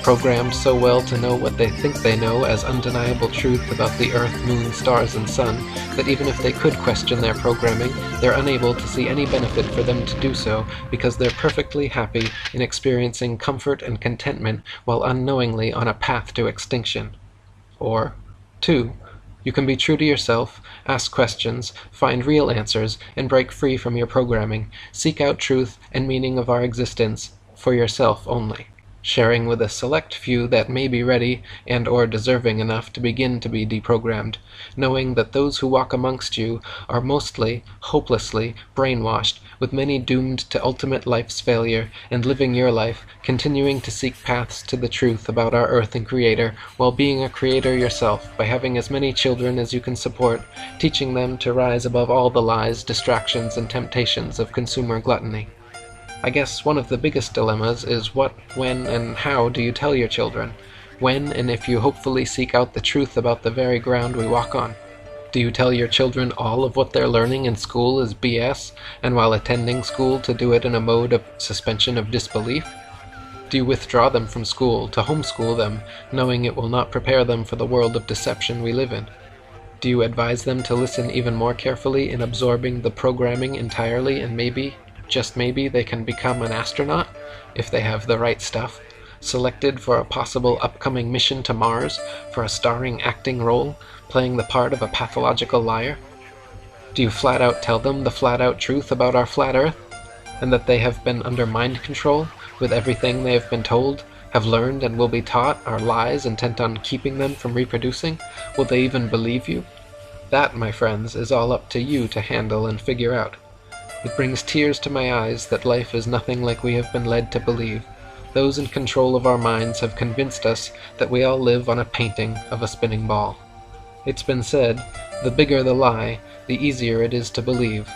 Programmed so well to know what they think they know as undeniable truth about the Earth, Moon, stars, and Sun, that even if they could question their programming, they're unable to see any benefit for them to do so because they're perfectly happy in experiencing comfort and contentment while unknowingly on a path to extinction. Or, 2. You can be true to yourself, ask questions, find real answers, and break free from your programming. Seek out truth and meaning of our existence for yourself only, sharing with a select few that may be ready and or deserving enough to begin to be deprogrammed, knowing that those who walk amongst you are mostly, hopelessly, brainwashed, with many doomed to ultimate life's failure, and living your life, continuing to seek paths to the truth about our Earth and Creator, while being a creator yourself by having as many children as you can support, teaching them to rise above all the lies, distractions, and temptations of consumer gluttony. I guess one of the biggest dilemmas is what, when, and how do you tell your children? When and if you hopefully seek out the truth about the very ground we walk on? Do you tell your children all of what they're learning in school is BS, and while attending school to do it in a mode of suspension of disbelief? Do you withdraw them from school to homeschool them, knowing it will not prepare them for the world of deception we live in? Do you advise them to listen even more carefully in absorbing the programming entirely, and maybe, just maybe, they can become an astronaut, if they have the right stuff, selected for a possible upcoming mission to Mars, for a starring acting role, playing the part of a pathological liar? Do you flat out tell them the flat out truth about our flat Earth, and that they have been under mind control, with everything they have been told, have learned, and will be taught are lies intent on keeping them from reproducing? Will they even believe you? That, my friends, is all up to you to handle and figure out. It brings tears to my eyes that life is nothing like we have been led to believe. Those in control of our minds have convinced us that we all live on a painting of a spinning ball. It's been said, the bigger the lie, the easier it is to believe.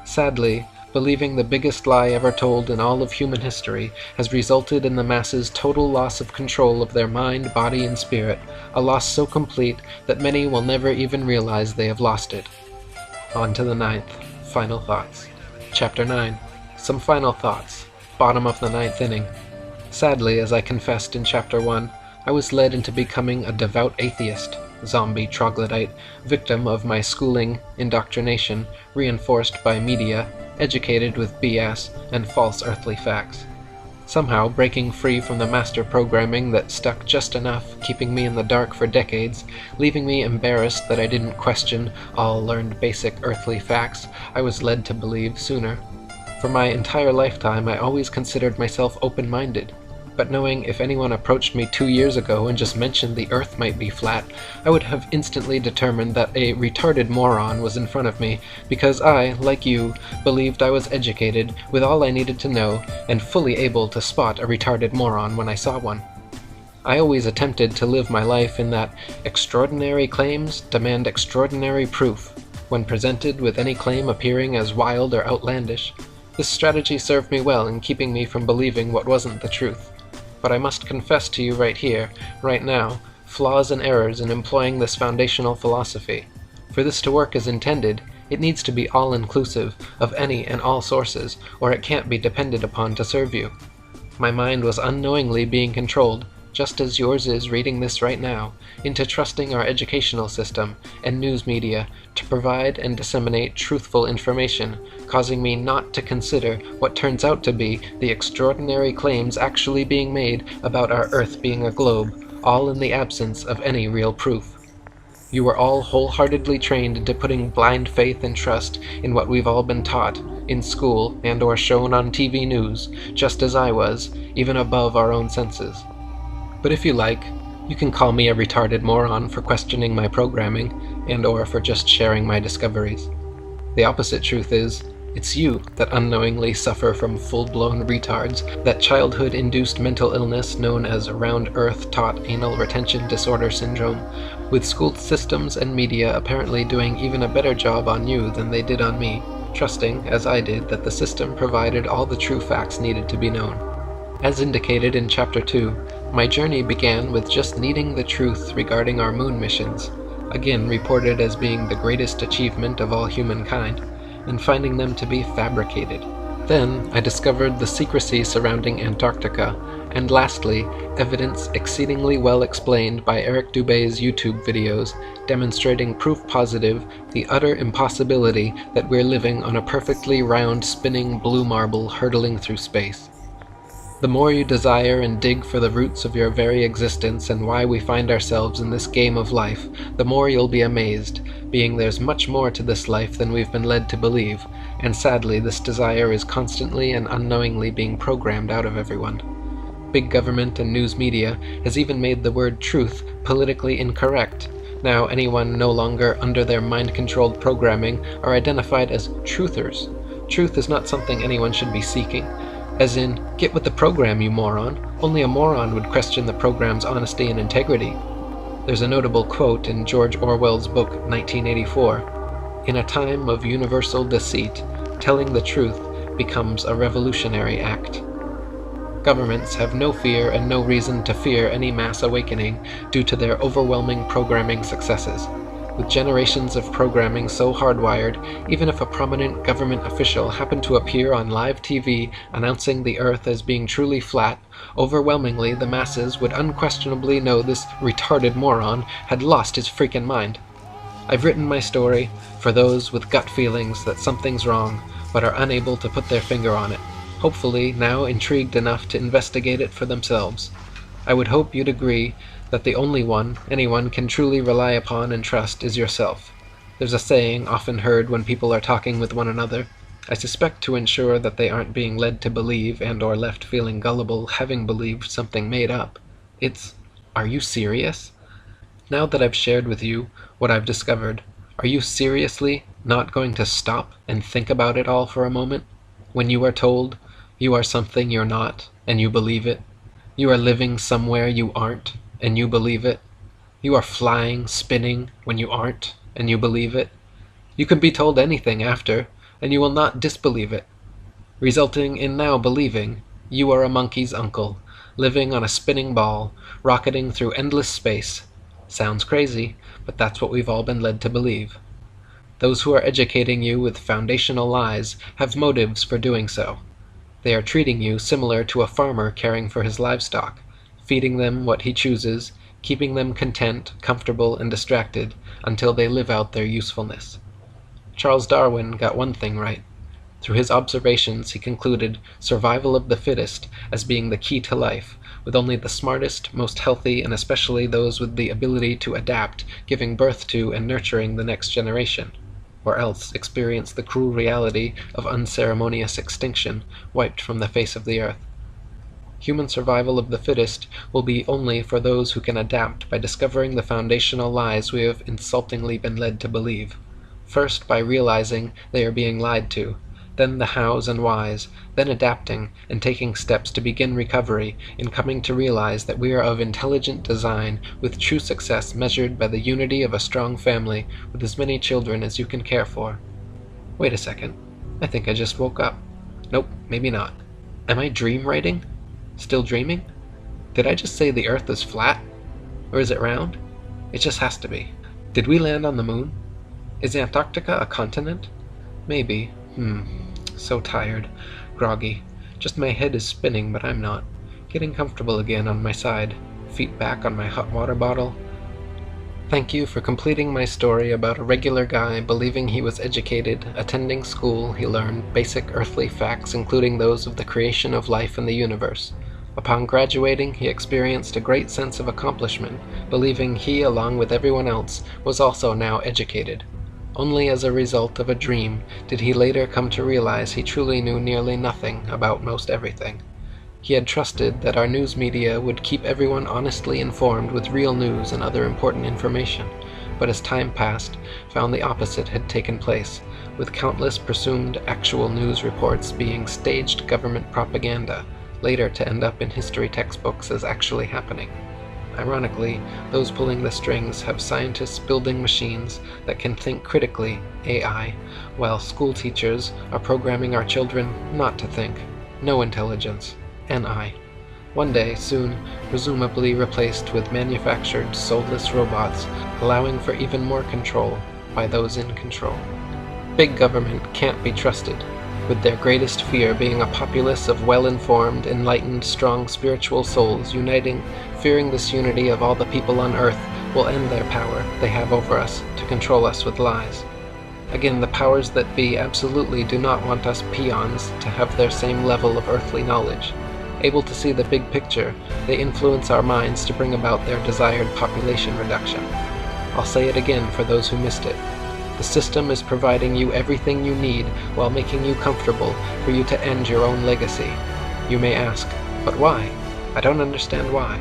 Sadly, believing the biggest lie ever told in all of human history has resulted in the masses' total loss of control of their mind, body, and spirit, a loss so complete that many will never even realize they have lost it. On to the 9th, final thoughts. Chapter 9. Some final thoughts. Bottom of the 9th inning. Sadly, as I confessed in Chapter 1, I was led into becoming a devout atheist, zombie troglodyte, victim of my schooling indoctrination, reinforced by media, educated with BS and false earthly facts. Somehow breaking free from the master programming that stuck just enough, keeping me in the dark for decades, leaving me embarrassed that I didn't question all learned basic earthly facts I was led to believe sooner. For my entire lifetime I always considered myself open-minded, but knowing if anyone approached me 2 years ago and just mentioned the Earth might be flat, I would have instantly determined that a retarded moron was in front of me, because I, like you, believed I was educated with all I needed to know and fully able to spot a retarded moron when I saw one. I always attempted to live my life in that extraordinary claims demand extraordinary proof, when presented with any claim appearing as wild or outlandish. This strategy served me well in keeping me from believing what wasn't the truth. But I must confess to you right here, right now, flaws and errors in employing this foundational philosophy. For this to work as intended, it needs to be all-inclusive of any and all sources, or it can't be depended upon to serve you. My mind was unknowingly being controlled, just as yours is reading this right now, into trusting our educational system and news media to provide and disseminate truthful information, causing me not to consider what turns out to be the extraordinary claims actually being made about our Earth being a globe, all in the absence of any real proof. You were all wholeheartedly trained into putting blind faith and trust in what we've all been taught, in school and or shown on TV news, just as I was, even above our own senses. But if you like, you can call me a retarded moron for questioning my programming, and or for just sharing my discoveries. The opposite truth is, it's you that unknowingly suffer from full-blown retards, that childhood-induced mental illness known as round-earth-taught anal retention disorder syndrome, with school systems and media apparently doing even a better job on you than they did on me, trusting, as I did, that the system provided all the true facts needed to be known. As indicated in Chapter 2, my journey began with just needing the truth regarding our moon missions. again reported as being the greatest achievement of all humankind, and finding them to be fabricated. Then I discovered the secrecy surrounding Antarctica, and lastly, evidence exceedingly well explained by Eric Dubé's YouTube videos demonstrating proof positive the utter impossibility that we're living on a perfectly round spinning blue marble hurtling through space. The more you desire and dig for the roots of your very existence and why we find ourselves in this game of life, the more you'll be amazed, being there's much more to this life than we've been led to believe, and sadly this desire is constantly and unknowingly being programmed out of everyone. Big government and news media has even made the word truth politically incorrect. Now anyone no longer under their mind-controlled programming are identified as truthers. Truth is not something anyone should be seeking. As in, get with the program, you moron. Only a moron would question the program's honesty and integrity. There's a notable quote in George Orwell's book 1984. In a time of universal deceit, telling the truth becomes a revolutionary act. Governments have no fear and no reason to fear any mass awakening due to their overwhelming programming successes. With generations of programming so hardwired, even if a prominent government official happened to appear on live TV announcing the Earth as being truly flat, overwhelmingly the masses would unquestionably know this retarded moron had lost his freaking mind. I've written my story for those with gut feelings that something's wrong, but are unable to put their finger on it, hopefully now intrigued enough to investigate it for themselves. I would hope you'd agree that the only one anyone can truly rely upon and trust is yourself. There's a saying often heard when people are talking with one another, I suspect to ensure that they aren't being led to believe and or left feeling gullible having believed something made up. It's, are you serious? Now that I've shared with you what I've discovered, are you seriously not going to stop and think about it all for a moment? When you are told you are something you're not, and you believe it. You are living somewhere you aren't, and you believe it. You are flying, spinning, when you aren't, and you believe it. You can be told anything after, and you will not disbelieve it, resulting in now believing you are a monkey's uncle, living on a spinning ball, rocketing through endless space. Sounds crazy, but that's what we've all been led to believe. Those who are educating you with foundational lies have motives for doing so. They are treating you similar to a farmer caring for his livestock, feeding them what he chooses, keeping them content, comfortable, and distracted until they live out their usefulness. Charles Darwin got one thing right. Through his observations, he concluded survival of the fittest as being the key to life, with only the smartest, most healthy, and especially those with the ability to adapt, giving birth to and nurturing the next generation, or else experience the cruel reality of unceremonious extinction, wiped from the face of the earth. Human survival of the fittest will be only for those who can adapt by discovering the foundational lies we have insultingly been led to believe. First by realizing they are being lied to, then the hows and whys, then adapting and taking steps to begin recovery in coming to realize that we are of intelligent design, with true success measured by the unity of a strong family with as many children as you can care for. Wait a second. I think I just woke up. Nope, maybe not. Am I dream writing? Still dreaming? Did I just say the Earth is flat? Or is it round? It just has to be. Did we land on the moon? Is Antarctica a continent? Maybe. So tired. Groggy. Just my head is spinning, but I'm not. Getting comfortable again on my side. Feet back on my hot water bottle. Thank you for completing my story about a regular guy believing he was educated. Attending school, he learned basic earthly facts, including those of the creation of life in the universe. Upon graduating, he experienced a great sense of accomplishment, believing he, along with everyone else, was also now educated. Only as a result of a dream did he later come to realize he truly knew nearly nothing about most everything. He had trusted that our news media would keep everyone honestly informed with real news and other important information, but as time passed, found the opposite had taken place, with countless presumed actual news reports being staged government propaganda, later to end up in history textbooks as actually happening. Ironically, those pulling the strings have scientists building machines that can think critically, AI, while school teachers are programming our children not to think, no intelligence, NI. One day, soon, presumably replaced with manufactured, soulless robots, allowing for even more control by those in control. Big government can't be trusted, with their greatest fear being a populace of well-informed, enlightened, strong spiritual souls uniting, fearing this unity of all the people on earth will end their power they have over us to control us with lies. Again, the powers that be absolutely do not want us peons to have their same level of earthly knowledge. Able to see the big picture, they influence our minds to bring about their desired population reduction. I'll say it again for those who missed it. The system is providing you everything you need while making you comfortable for you to end your own legacy. You may ask, but why? I don't understand why.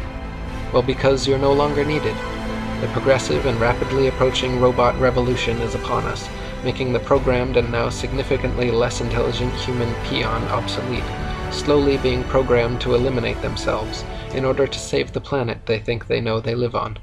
Well, because you're no longer needed. The progressive and rapidly approaching robot revolution is upon us, making the programmed and now significantly less intelligent human peon obsolete, slowly being programmed to eliminate themselves in order to save the planet they think they know they live on.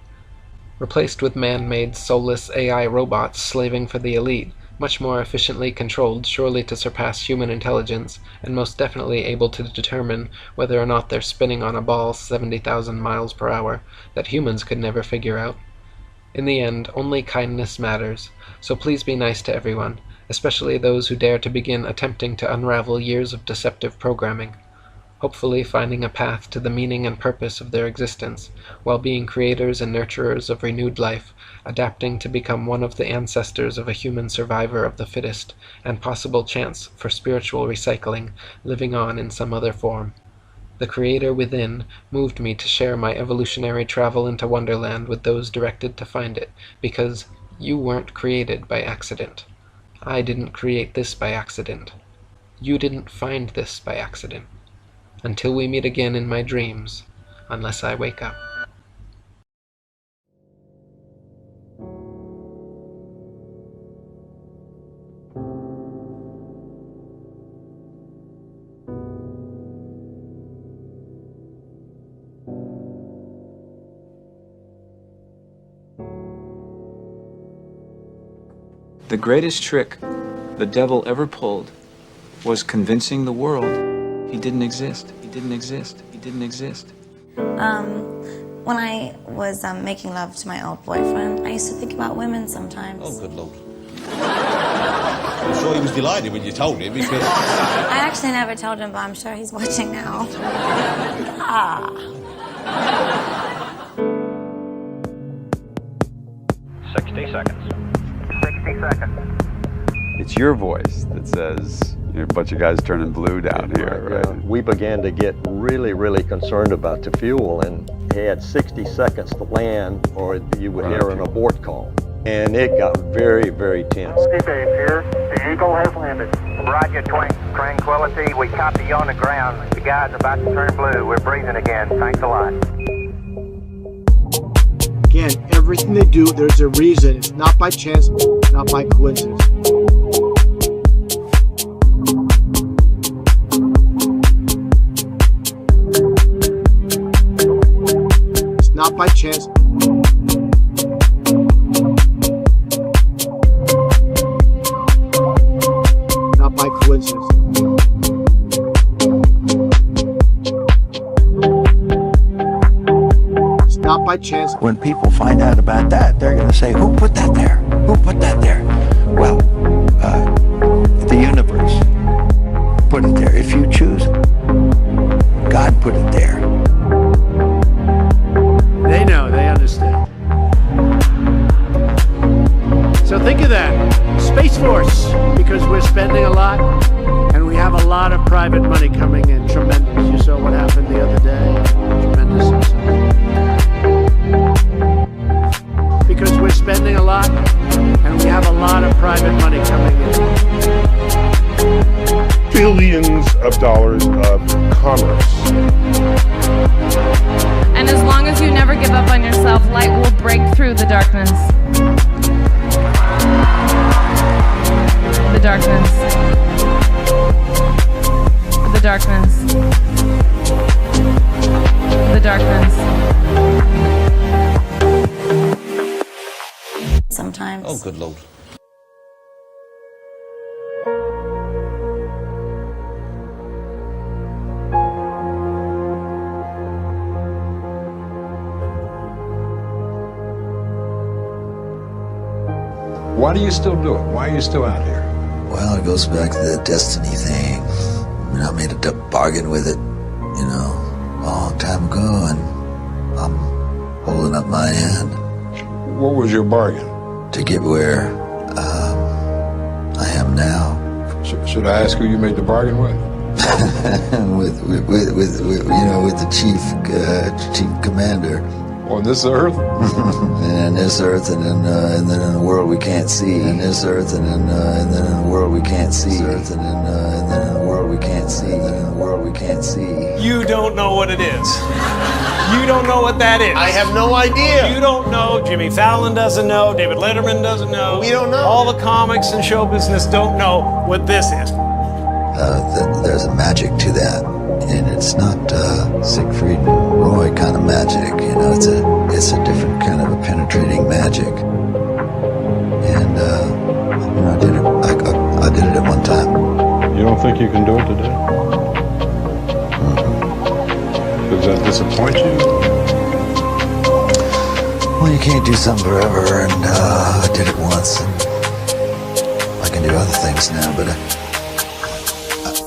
Replaced with man-made, soulless AI robots slaving for the elite, much more efficiently controlled surely to surpass human intelligence, and most definitely able to determine whether or not they're spinning on a ball 70,000 miles per hour, that humans could never figure out. In the end, only kindness matters, so please be nice to everyone, especially those who dare to begin attempting to unravel years of deceptive programming, hopefully finding a path to the meaning and purpose of their existence, while being creators and nurturers of renewed life, adapting to become one of the ancestors of a human survivor of the fittest, and possible chance for spiritual recycling, living on in some other form. The Creator within moved me to share my evolutionary travel into Wonderland with those directed to find it, because you weren't created by accident. I didn't create this by accident. You didn't find this by accident. Until we meet again in my dreams, unless I wake up. The greatest trick the devil ever pulled was convincing the world he didn't exist. He didn't exist. He didn't exist. When I was making love to my old boyfriend, I used to think about women sometimes. Oh, good Lord. I'm sure he was delighted when you told him, because... I actually never told him, but I'm sure he's watching now. Ah. 60 seconds. 60 seconds. It's your voice that says, a bunch of guys turning blue down here, right? We began to get really, really concerned about the fuel, and had 60 seconds to land or you would hear an abort call. And it got very, very tense. Dave here. The Eagle has landed. Roger, Tranquility. We copy you on the ground. The guy's about to turn blue. We're breathing again. Thanks a lot. Again, everything they do, there's a reason. It's not by chance, not by coincidence. It's not by chance. Not by coincidence. It's not by chance. When people find out about that, they're going to say, who put that there? Who put that there? Well, the universe put it there. If you choose, God put it there. They know, they understand. So think of that, Space Force, because we're spending a lot and we have a lot of private money coming in, tremendous. You saw what happened the other day, tremendous. Because we're spending a lot and we have a lot of private money coming in. Billions of dollars of commerce. And as long as you never give up on yourself, light will break through the darkness. The darkness. The darkness. The darkness. Sometimes. Oh, good Lord. Why do you still do it? Why are you still out here? Well, it goes back to the destiny thing. You know, I made a bargain with it, you know, a long time ago, and I'm holding up my end. What was your bargain? To get where I am now. Should I ask who you made the bargain with? with the chief commander. On this earth? And this earth, and then in the world we can't see. And this earth, and then in the world we can't see. Earth, and then in the world we can't see. And then in the world we can't see. You don't know what it is. You don't know what that is. I have no idea. You don't know. Jimmy Fallon doesn't know. David Letterman doesn't know. We don't know. All the comics and show business don't know what this is. There's a magic to that, and it's not Siegfried and Roy kind of magic. You know, it's a different kind of a penetrating magic. And you know, I did it at one time. You don't think you can do it today? Does that disappoint you? Well, you can't do something forever, and I did it once, and I can do other things now, but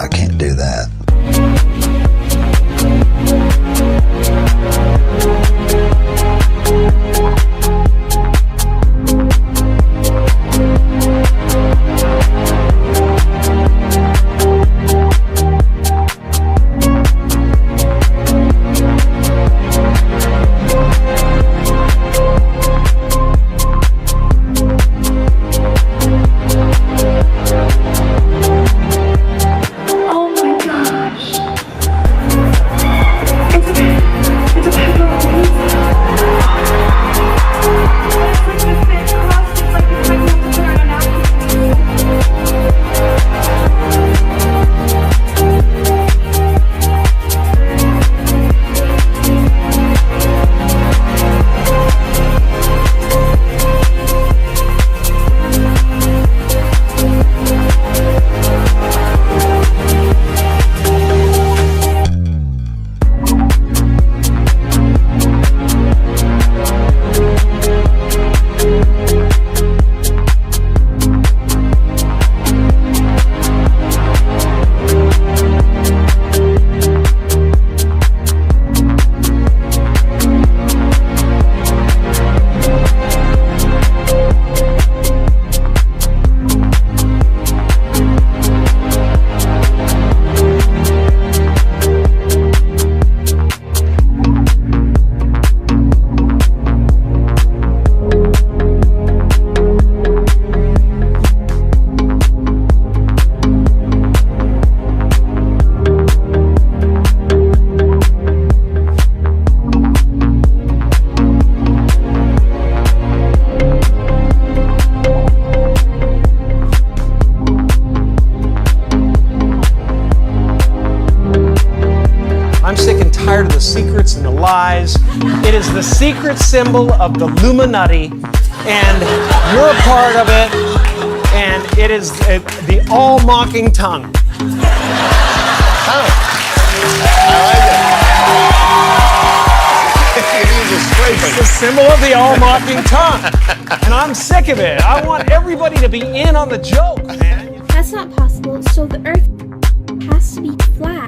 I can't do that. tired of the secrets and the lies. It is the secret symbol of the Illuminati, and you're a part of it, and it is the all-mocking tongue. It's the symbol of the all-mocking tongue, and I'm sick of it. I want everybody to be in on the joke, man. That's not possible, so the Earth has to be flat.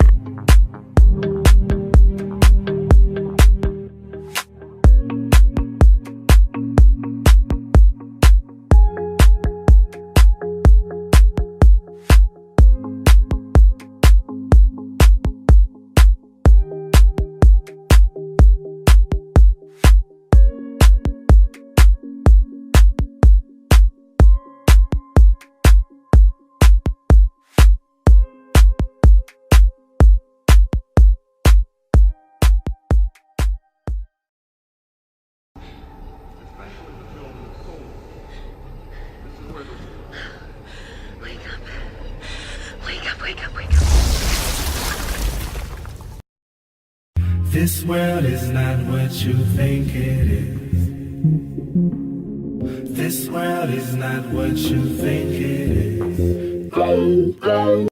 This world is not what you think it is. This world is not what you think it is.